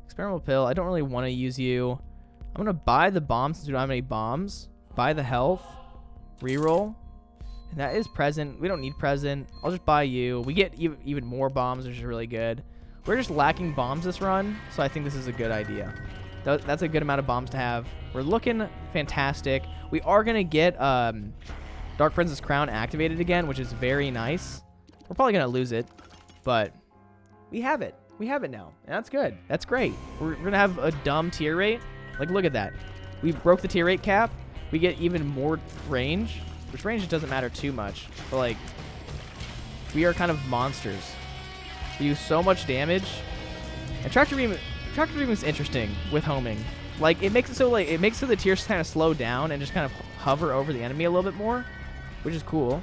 Experimental pill. I don't really want to use you. I'm going to buy the bombs since we don't have any bombs. Buy the health. Reroll. And that is present. We don't need present. I'll just buy you. We get even more bombs, which is really good. We're just lacking bombs this run, so I think this is a good idea. That's a good amount of bombs to have. We're looking fantastic. We are going to get Dark Princess Crown activated again, which is very nice. We're probably going to lose it, but we have it. We have it now, and that's good. That's great. We're going to have a dumb tier rate. Like, look at that. We broke the tier rate cap. We get even more range, which range doesn't matter too much. But, like, we are kind of monsters. We do so much damage. And Tractor Beam is interesting with homing. Like, it makes it so the tiers kind of slow down and just kind of hover over the enemy a little bit more, which is cool.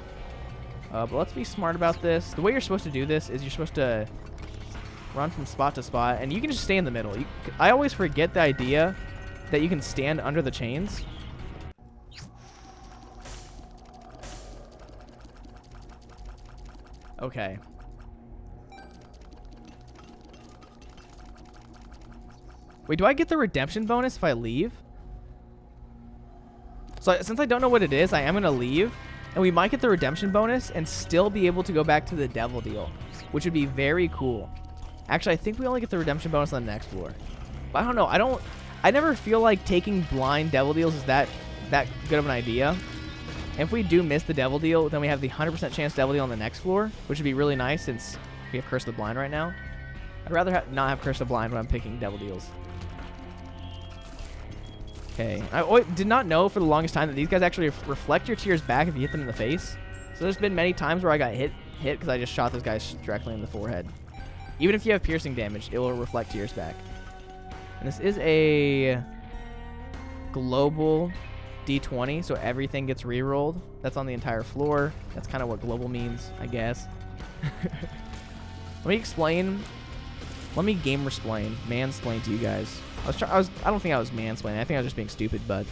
But let's be smart about this. The way you're supposed to do this is you're supposed to run from spot to spot, and you can just stay in the middle. I always forget the idea that you can stand under the chains. Okay. Wait, do I get the redemption bonus if I leave? So since I don't know what it is, I am going to leave, and we might get the redemption bonus and still be able to go back to the devil deal, which would be very cool. Actually, I think we only get the redemption bonus on the next floor. But I don't know. I never feel like taking blind devil deals is that good of an idea. And if we do miss the devil deal, then we have the 100% chance devil deal on the next floor, which would be really nice since we have Curse of the Blind right now. I'd rather not have Curse of the Blind when I'm picking devil deals. Okay. I did not know for the longest time that these guys actually reflect your tears back if you hit them in the face. So there's been many times where I got hit because I just shot those guys directly in the forehead. Even if you have piercing damage, it will reflect tears back. And this is a global D20, so everything gets re-rolled. That's on the entire floor. That's kind of what global means, I guess. Let me explain. Let me gamer-splain, mansplain to you guys. I don't think I was mansplaining. I think I was just being stupid, but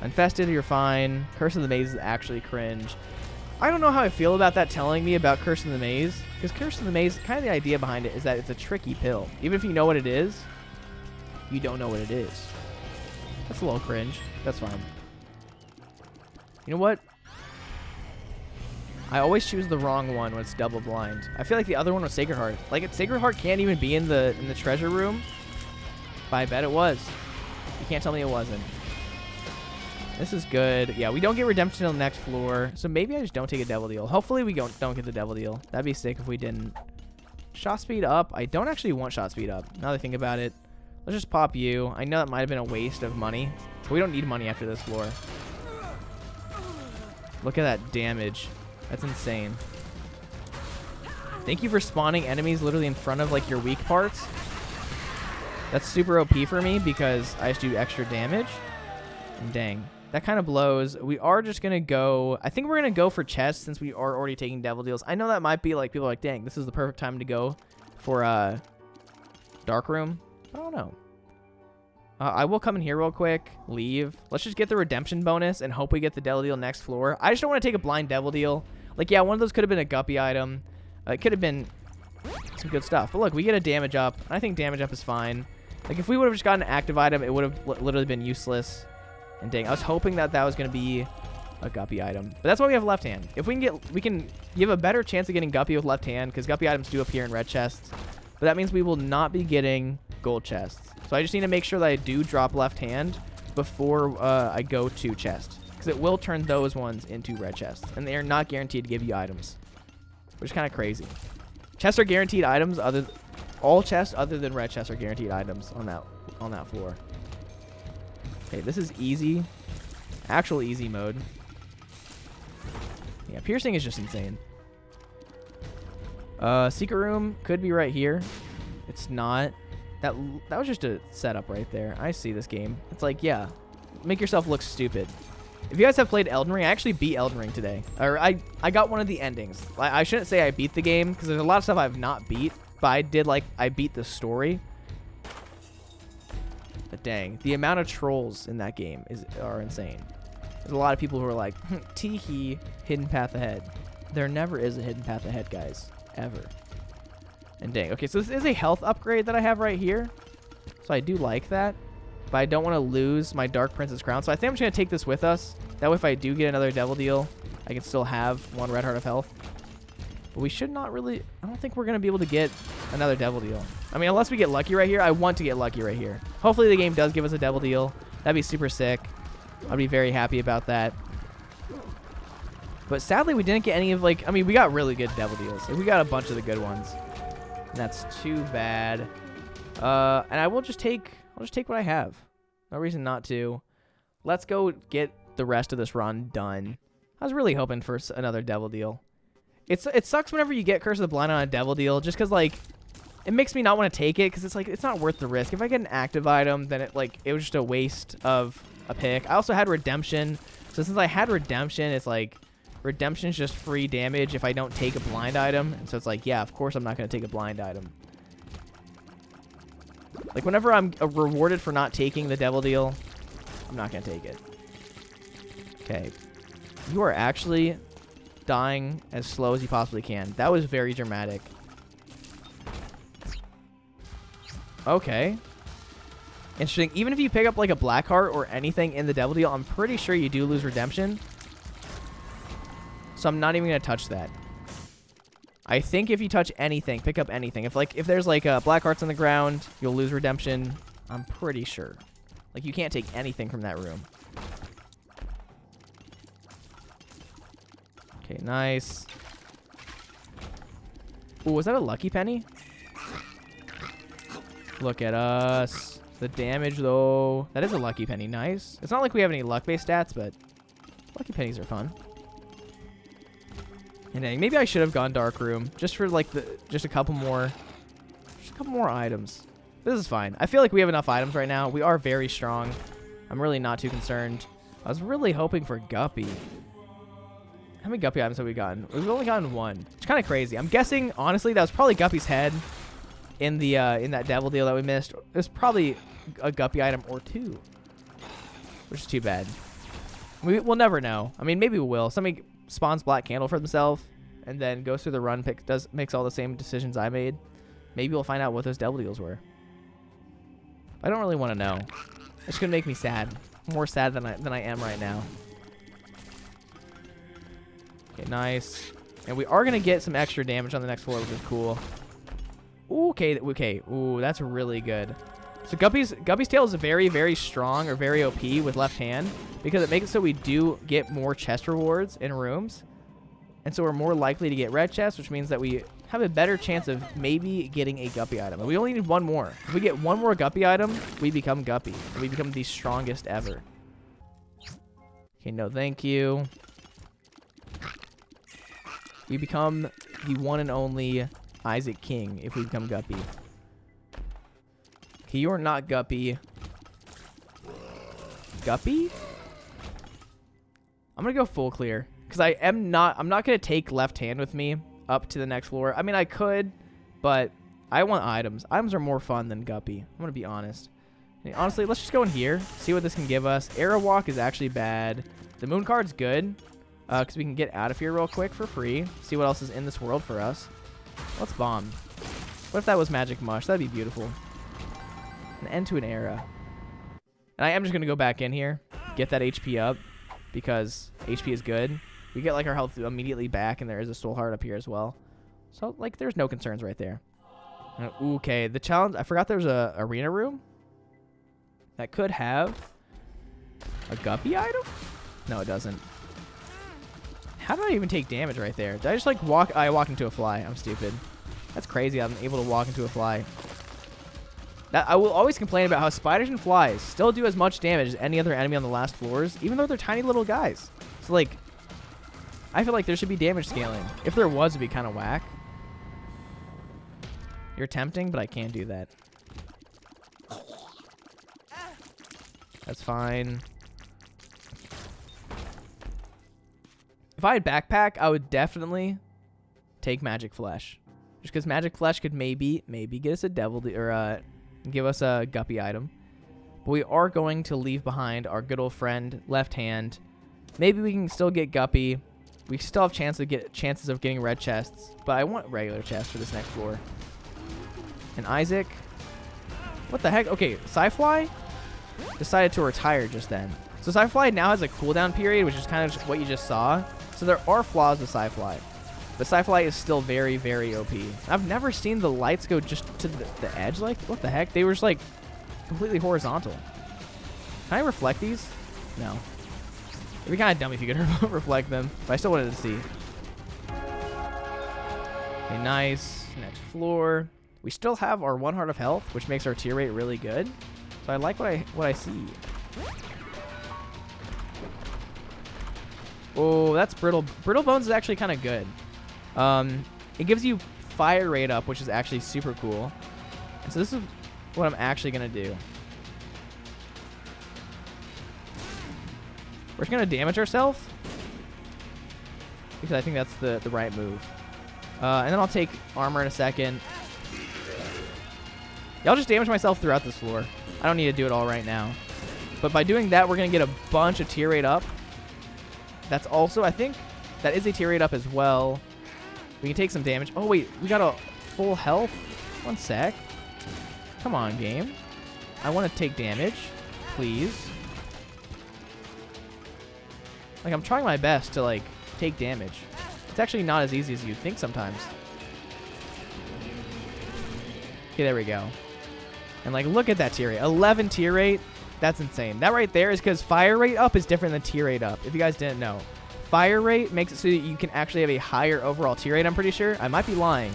Infested, you're fine. Curse of the Maze is actually cringe. I don't know how I feel about that telling me about Curse of the Maze, because Curse of the Maze, kind of the idea behind it is that it's a tricky pill. Even if you know what it is, you don't know what it is. That's a little cringe. That's fine. You know what? I always choose the wrong one when it's double blind. I feel like the other one was Sacred Heart. Like, Sacred Heart can't even be in the treasure room. But I bet it was. You can't tell me it wasn't. This is good. Yeah, we don't get redemption till the next floor. So maybe I just don't take a devil deal. Hopefully we don't get the devil deal. That'd be sick if we didn't. Shot speed up. I don't actually want shot speed up. Now that I think about it. Let's just pop you. I know that might have been a waste of money. But we don't need money after this floor. Look at that damage. That's insane. Thank you for spawning enemies literally in front of like your weak parts. That's super OP for me because I just do extra damage. And dang. That kind of blows. We are just going to go... I think we're going to go for chests since we are already taking devil deals. I know that might be like... People are like, dang, this is the perfect time to go for dark room. I don't know. I will come in here real quick. Leave. Let's just get the redemption bonus and hope we get the devil deal next floor. I just don't want to take a blind devil deal. Like, yeah, one of those could have been a guppy item. It could have been some good stuff. But look, we get a damage up. I think damage up is fine. Like, if we would have just gotten an active item, it would have literally been useless. And dang, I was hoping that that was going to be a guppy item. But that's why we have left hand. If we can give a better chance of getting guppy with left hand, because guppy items do appear in red chests. But that means we will not be getting gold chests. So I just need to make sure that I do drop left hand before I go to chest. Because it will turn those ones into red chests. And they are not guaranteed to give you items. Which is kind of crazy. Chests are guaranteed items. All chests other than red chests are guaranteed items on that floor. Okay, this is easy. Actual easy mode. Yeah, piercing is just insane. Secret room could be right here. It's not. That was just a setup right there. I see this game. It's like, yeah, make yourself look stupid. If you guys have played Elden Ring, I actually beat Elden Ring today. Or I got one of the endings. I shouldn't say I beat the game because there's a lot of stuff I've not beat, but I beat the story. But dang, the amount of trolls in that game are insane. There's a lot of people who are like, tee-hee, hidden path ahead. There never is a hidden path ahead, guys. Ever. And dang, okay, so this is a health upgrade that I have right here. So I do like that. But I don't want to lose my Dark Princess crown. So I think I'm just going to take this with us. That way if I do get another devil deal, I can still have one red heart of health. But we should not really... I don't think we're going to be able to get another devil deal. I mean, unless we get lucky right here. I want to get lucky right here. Hopefully the game does give us a devil deal. That'd be super sick. I'd be very happy about that. But sadly, we didn't get any of, like... I mean, we got really good devil deals. Like, we got a bunch of the good ones. And that's too bad. And I will just take... I'll just take what I have. No reason not to. Let's go get the rest of this run done. I was really hoping for another devil deal. It sucks whenever you get Curse of the Blind on a devil deal, just because, like, it makes me not want to take it, because it's, like, it's not worth the risk. If I get an active item, then it was just a waste of a pick. I also had redemption. So since I had redemption, it's, like, redemption's just free damage if I don't take a blind item. And so it's like, yeah, of course I'm not going to take a blind item. Like, whenever I'm rewarded for not taking the devil deal, I'm not going to take it. Okay. You are actually dying as slow as you possibly can. That was very dramatic. Okay. Interesting. Even if you pick up, like, a black heart or anything in the devil deal, I'm pretty sure you do lose redemption. So I'm not even going to touch that. I think if you touch anything, pick up anything. If there's like black hearts on the ground, you'll lose redemption. I'm pretty sure. Like, you can't take anything from that room. Okay, nice. Ooh, was that a lucky penny? Look at us. The damage, though. That is a lucky penny. Nice. It's not like we have any luck-based stats, but lucky pennies are fun. And dang, maybe I should have gone dark room just for like just a couple more items. This is fine. I feel like we have enough items right now. We are very strong. I'm really not too concerned. I was really hoping for guppy. How many guppy items have we gotten? We've only gotten one. It's kind of crazy. I'm guessing honestly that was probably Guppy's head in the in that devil deal that we missed. It was probably a guppy item or two, which is too bad. We'll never know. I mean, maybe we will. Somebody spawns black candle for themselves and then goes through the run, makes all the same decisions I made. Maybe we'll find out what those devil deals were. I don't really want to know. It's gonna make me sad. More sad than I am right now. Okay, nice. And we are going to get some extra damage on the next floor, which is cool. Ooh, okay. Ooh, that's really good. So Guppy's tail is very, very strong or very OP with left hand because it makes it so we do get more chest rewards in rooms. And so we're more likely to get red chests, which means that we have a better chance of maybe getting a Guppy item. And we only need one more. If we get one more Guppy item, we become Guppy. And we become the strongest ever. Okay, no thank you. We become the one and only Isaac King if we become Guppy. Okay, you are not Guppy. Guppy? I'm gonna go full clear. Because I'm not gonna take left hand with me up to the next floor. I mean, I could, but I want items. Items are more fun than Guppy. I'm gonna be honest. And honestly, let's just go in here, see what this can give us. Arrow Walk is actually bad. The moon card's good, because we can get out of here real quick for free. See what else is in this world for us. Let's bomb. What if that was magic mush? That'd be beautiful. An end to an era. And I am just gonna go back in here, get that HP up, because HP is good. We get like our health immediately back, and there is a soul heart up here as well. So like, there's no concerns right there. Okay, the challenge. I forgot there's a arena room that could have a Guppy item. No, it doesn't. How did I even take damage right there? Did I just like walk? I walked into a fly. I'm stupid. That's crazy. I'm able to walk into a fly. I will always complain about how spiders and flies still do as much damage as any other enemy on the last floors, even though they're tiny little guys. So like, I feel like there should be damage scaling. If there was, it'd be kind of whack. You're tempting, but I can't do that. That's fine. If I had backpack, I would definitely take magic flesh, just because magic flesh could maybe get us a devil or give us a Guppy item. But we are going to leave behind our good old friend left hand. Maybe we can still get Guppy. We still have chances of getting red chests, but I want regular chests for this next floor. And Isaac, what the heck? Okay, Sci-Fly decided to retire just then. So Sci-Fly now has a cooldown period, which is kind of what you just saw. So there are flaws with Sci-Fly, but Sci-Fly is still very, very OP. I've never seen the lights go just to the edge. Like, what the heck? They were just like completely horizontal. Can I reflect these? No. It'd be kind of dumb if you could reflect them, but I still wanted to see. Okay, nice. Next floor. We still have our 1 heart of health, which makes our tier rate really good. So I like what I see. Oh, that's brittle. Brittle bones is actually kind of good. It gives you fire rate up, which is actually super cool. And so this is what I'm actually gonna do. We're just gonna damage ourselves because I think that's the right move. And then I'll take armor in a second. Yeah, I'll just damage myself throughout this floor. I don't need to do it all right now. But by doing that, we're gonna get a bunch of tier rate up. That's also, I think, that is a tier rate up as well. We can take some damage. Oh, wait. We got a full health? 1 sec. Come on, game. I want to take damage. Please. Like, I'm trying my best to, like, take damage. It's actually not as easy as you'd think sometimes. Okay, there we go. And, like, look at that tier rate. 11 tier rate. That's insane. That right there is because fire rate up is different than tier rate up, if you guys didn't know. Fire rate makes it so that you can actually have a higher overall tier rate, I'm pretty sure. I might be lying,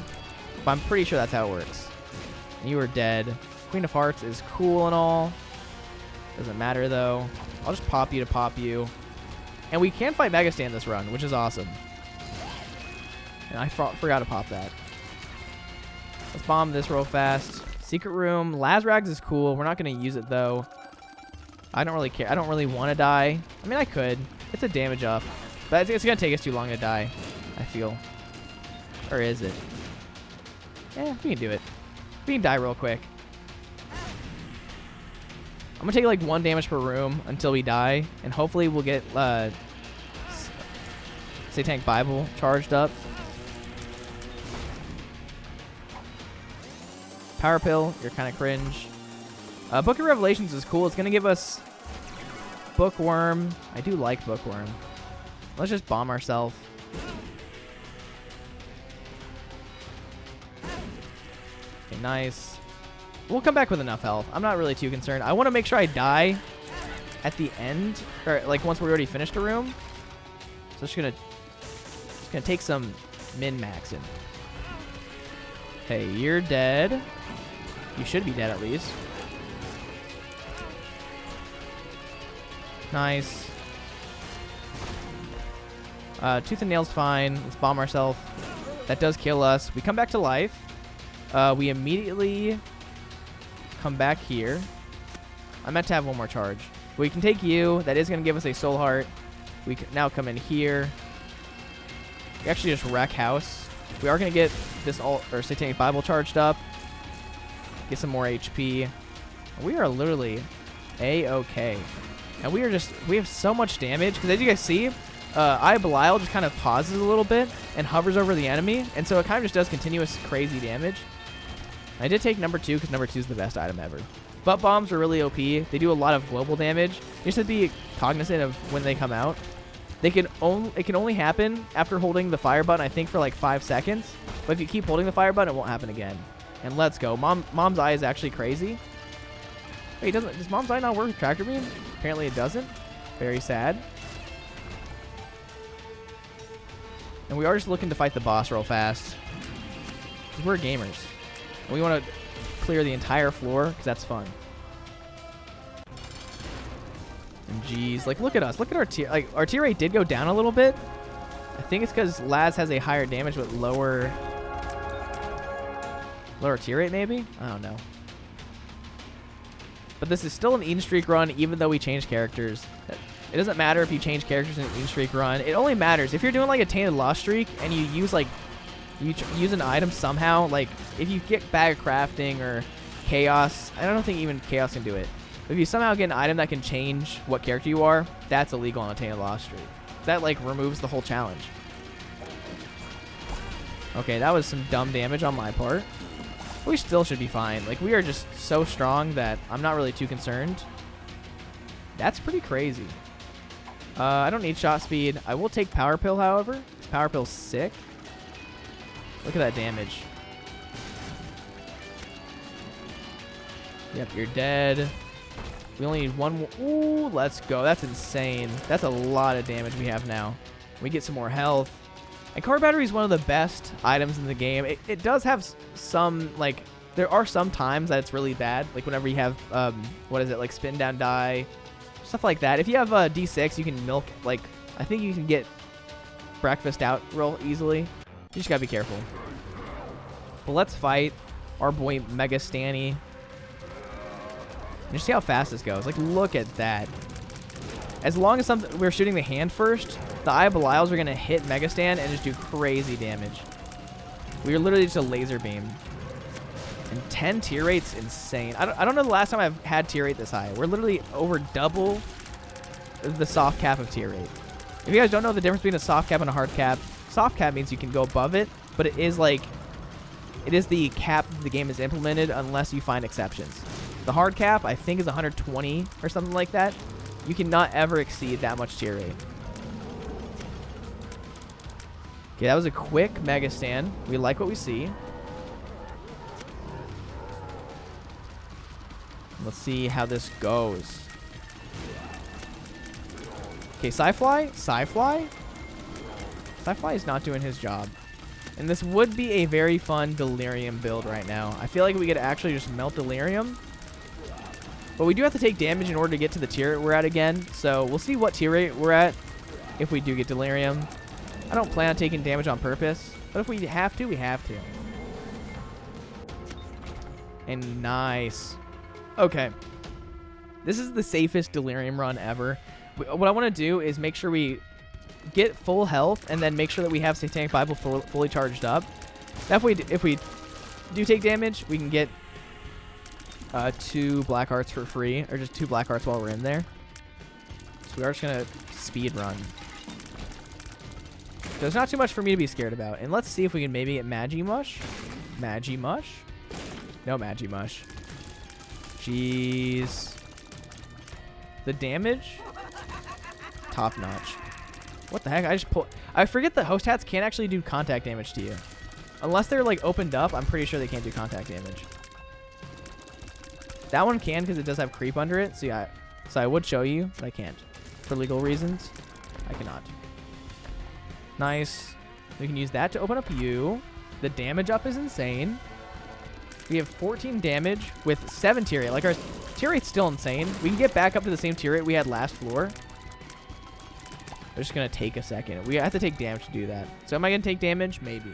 but I'm pretty sure that's how it works. And you are dead. Queen of Hearts is cool and all. Doesn't matter, though. I'll just pop you to pop you. And we can fight Mega Stand this run, which is awesome. And I forgot to pop that. Let's bomb this real fast. Secret room. Lazrags is cool. We're not going to use it, though. I don't really care. I don't really want to die. I mean, I could. It's a damage up. But it's going to take us too long to die, I feel. Or is it? Yeah, we can do it. We can die real quick. I'm going to take like 1 damage per room until we die. And hopefully we'll get Satanic Bible charged up. Power Pill, you're kind of cringe. Book of Revelations is cool. It's going to give us Bookworm. I do like Bookworm. Let's just bomb ourselves. Nice. We'll come back with enough health. I'm not really too concerned. I want to make sure I die at the end, or like once we already finished a room. So just gonna take some min-maxing. Hey, you're dead. You should be dead at least. Nice. Tooth and nail's fine. Let's bomb ourselves. That does kill us. We come back to life. We immediately come back here. I meant to have one more charge. We can take you. That is going to give us a soul heart. We can now come in here. We actually just wreck house. We are going to get this satanic Bible charged up. Get some more HP. We are literally A-okay. And we have so much damage. Because as you guys see, Eye of Belial just kind of pauses a little bit and hovers over the enemy. And so it kind of just does continuous crazy damage. I did take number 2 because number 2 is the best item ever. Butt bombs are really OP. They do a lot of global damage. You just have to be cognizant of when they come out. It can only happen after holding the fire button, I think, for like 5 seconds. But if you keep holding the fire button, it won't happen again. And let's go. Mom's Eye is actually crazy. Wait, does Mom's Eye not work with Tractor Beam? Apparently it doesn't. Very sad. And we are just looking to fight the boss real fast. Because we're gamers. And we want to clear the entire floor because that's fun. And geez, like look at us. Look at our tier. Like our tier rate did go down a little bit. I think it's because Laz has a higher damage but lower tier rate maybe? I don't know. But this is still an Eden Streak run even though we changed characters. It doesn't matter if you change characters in an Eden Streak run. It only matters if you're doing like a Tainted Lost Streak and you use like use an item somehow. Like if you get Bag of Crafting or Chaos, I don't think even Chaos can do it. But if you somehow get an item that can change what character you are, that's illegal on a Tainted Lost Streak. That like removes the whole challenge. Okay, that was some dumb damage on my part. We still should be fine. Like we are just so strong that I'm not really too concerned. That's pretty crazy. I don't need shot speed. I will take Power Pill, however. Power Pill's sick. Look at that damage. Yep, you're dead. We only need one more. Ooh, let's go. That's insane. That's a lot of damage we have now. We get some more health. And Car Battery is one of the best items in the game. It does have some, like, there are some times that it's really bad. Like whenever you have, what is it, like spin down die, stuff like that. If you have a D6, you can milk, like, I think you can get breakfast out real easily. You just gotta be careful. But let's fight our boy Mega Stanny. Just see how fast this goes. Like, look at that. As long as we're shooting the hand first, the Eye of Belials are going to hit Mega Stan and just do crazy damage. We are literally just a laser beam. And 10 tier rate's insane. I don't know the last time I've had tier rate this high. We're literally over double the soft cap of tier rate. If you guys don't know the difference between a soft cap and a hard cap, soft cap means you can go above it, but it is like, it is the cap the game is implemented unless you find exceptions. The hard cap, I think, is 120 or something like that. You cannot ever exceed that much tier rate. Okay, that was a quick Mega Stan. We like what we see. Let's see how this goes. Okay, Sci-Fly? Sci-Fly? Sci-Fly is not doing his job. And this would be a very fun Delirium build right now. I feel like we could actually just melt Delirium. But we do have to take damage in order to get to the tier we're at again. So we'll see what tier rate we're at if we do get Delirium. I don't plan on taking damage on purpose. But if we have to, we have to. And nice. Okay. This is the safest Delirium run ever. What I want to do is make sure we get full health and then make sure that we have Satanic Bible fully charged up. That way, if we do take damage, we can get 2 black hearts for free, or just 2 black hearts while we're in there. So we are just gonna speed run. There's not too much for me to be scared about. And let's see if we can maybe get Magimush. Magimush? No Magimush. Jeez. The damage? Top notch. What the heck? I forget that host hats can't actually do contact damage to you. Unless they're like opened up, I'm pretty sure they can't do contact damage. That one can because it does have creep under it. So yeah, so I would show you, but I can't. For legal reasons, I cannot. Nice. We can use that to open up you. The damage up is insane. We have 14 damage with 7 tier rate. Like, our tier rate's still insane. We can get back up to the same tier rate we had last floor. It's just going to take a second. We have to take damage to do that. So am I going to take damage? Maybe.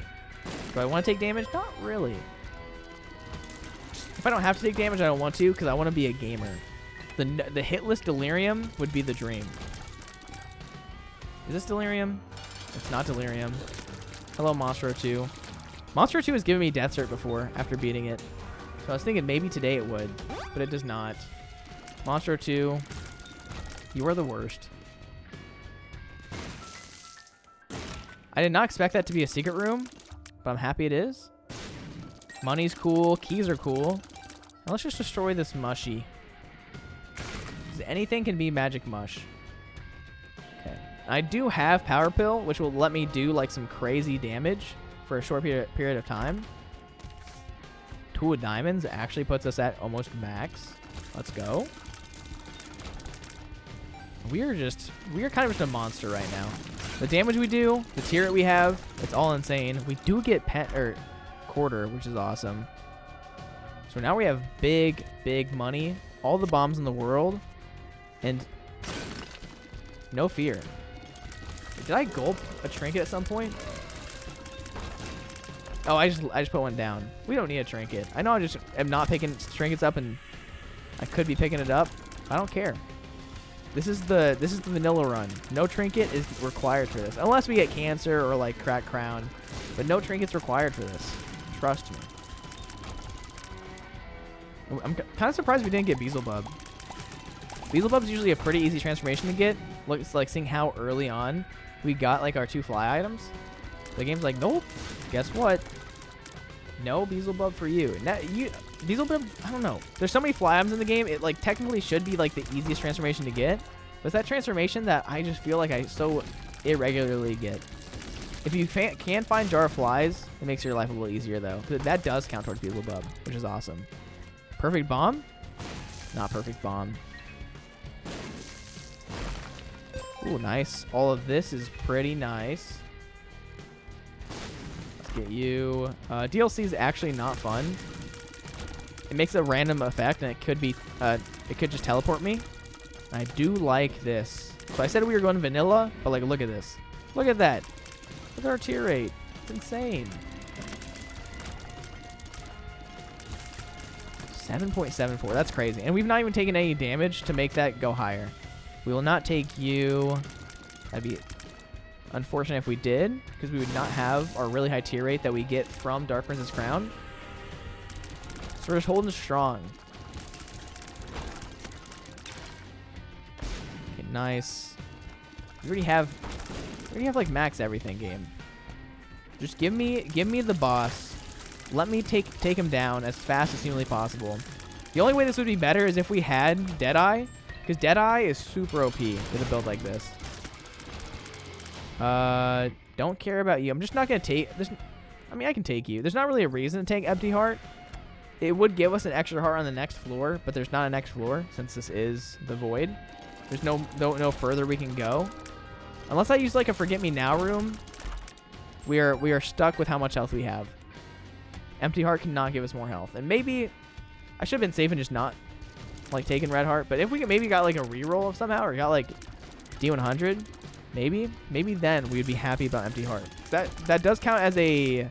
Do I want to take damage? Not really. If I don't have to take damage, I don't want to because I want to be a gamer. The hitless Delirium would be the dream. Is this Delirium? It's not Delirium. Hello, Monstro 2. Monstro 2 has given me Death Cert before after beating it. So I was thinking maybe today it would, but it does not. Monstro 2, you are the worst. I did not expect that to be a secret room, but I'm happy it is. Money's cool. Keys are cool. Now let's just destroy this mushy. Anything can be magic mush. Okay. I do have Power Pill, which will let me do like some crazy damage for a short period of time. 2 of diamonds actually puts us at almost max. Let's go. We are kind of just a monster right now. The damage we do, the tier that we have, it's all insane. We do get quarter, which is awesome. So now we have big money, all the bombs in the world, and no fear. Did I gulp a trinket at some point? Oh, I just put one down. We don't need a trinket. I know I just am not picking trinkets up, and I could be picking it up. I don't care. This is the vanilla run. No trinket is required for this, unless we get cancer or like cracked crown. But no trinkets required for this. Trust me. I'm kind of surprised we didn't get Beelzebub. Beelzebub's usually a pretty easy transformation to get. Look, it's like seeing how early on we got like our 2 fly items. The game's like, nope. Guess what? No Beelzebub for you. Now, Beelzebub, I don't know. There's so many fly items in the game. It like technically should be like the easiest transformation to get. But it's that transformation that I just feel like I so irregularly get. If you can find Jar of Flies, it makes your life a little easier though. That does count towards Beelzebub, which is awesome. Perfect bomb? Not perfect bomb. Ooh, nice. All of this is pretty nice. Let's get you. DLC is actually not fun. It makes a random effect, and it could be, it could just teleport me. I do like this. So I said we were going vanilla, but like, look at this. Look at that. Look at our tier rate. It's insane. 7.74. That's crazy. And we've not even taken any damage to make that go higher. We will not take you. That'd be unfortunate if we did, because we would not have our really high tier rate that we get from Dark Princess Crown. So we're just holding strong. Okay, nice. We already have like max everything game. Just give me the boss. Let me take him down as fast as humanly possible. The only way this would be better is if we had Deadeye, because Deadeye is super OP with a build like this. Don't care about you. I'm just not gonna take this. I mean, I can take you. There's not really a reason to take Empty Heart. It would give us an extra heart on the next floor, but there's not a next floor since this is the Void. There's no further we can go. Unless I use like a Forget Me Now room, we are stuck with how much health we have. Empty Heart cannot give us more health. And maybe I should have been safe and just not like taking Red Heart. But if we maybe got like a reroll of somehow, or got like D100, maybe then we would be happy about Empty Heart. That does count as a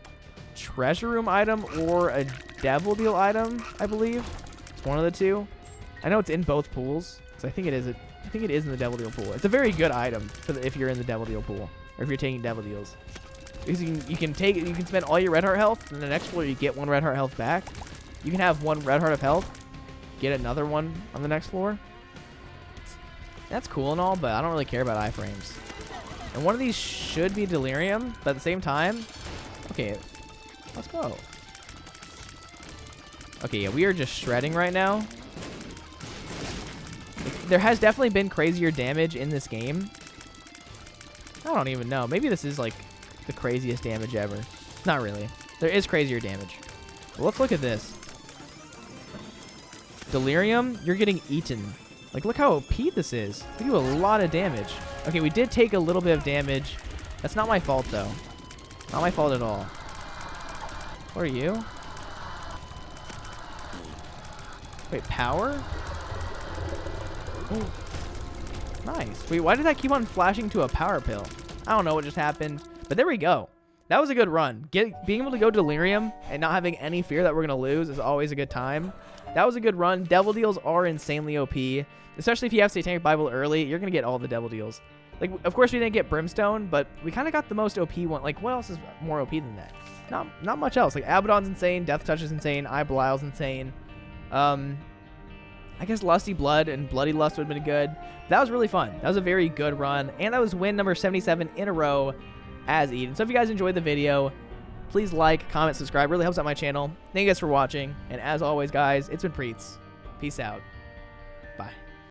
treasure room item or a devil deal item, I believe. It's one of the two. I know it's in both pools, so I think it is. I think it is in the devil deal pool. It's a very good item for if you're in the devil deal pool, or if you're taking devil deals. Because you can spend all your red heart health, and the next floor you get 1 red heart health back. You can have 1 red heart of health, get another one on the next floor. That's cool and all, but I don't really care about iframes. And one of these should be Delirium, but at the same time, okay, let's go. Okay, yeah, we are just shredding right now. There has definitely been crazier damage in this game. I don't even know. Maybe this is like the craziest damage ever. Not really. There is crazier damage. Well, let's look at this. Delirium, you're getting eaten. Like, look how OP this is. We do a lot of damage. Okay, we did take a little bit of damage. That's not my fault, though. Not my fault at all. What are you? Wait, power? Oh. Nice. Wait, why did that keep on flashing to a power pill? I don't know what just happened. But there we go. That was a good run. Being able to go Delirium and not having any fear that we're going to lose is always a good time. That was a good run. Devil deals are insanely OP. Especially if you have Satanic Bible early, you're going to get all the devil deals. Like, of course, we didn't get Brimstone, but we kind of got the most OP one. Like, what else is more OP than that? Not much else. Like, Abaddon's insane. Death Touch is insane. Eye Belial's insane. I guess Lusty Blood and Bloody Lust would have been good. That was really fun. That was a very good run. And that was win number 77 in a row as Eden. So if you guys enjoyed the video, please like, comment, subscribe. Really helps out my channel. Thank you guys for watching. And as always, guys, it's been Priets. Peace out.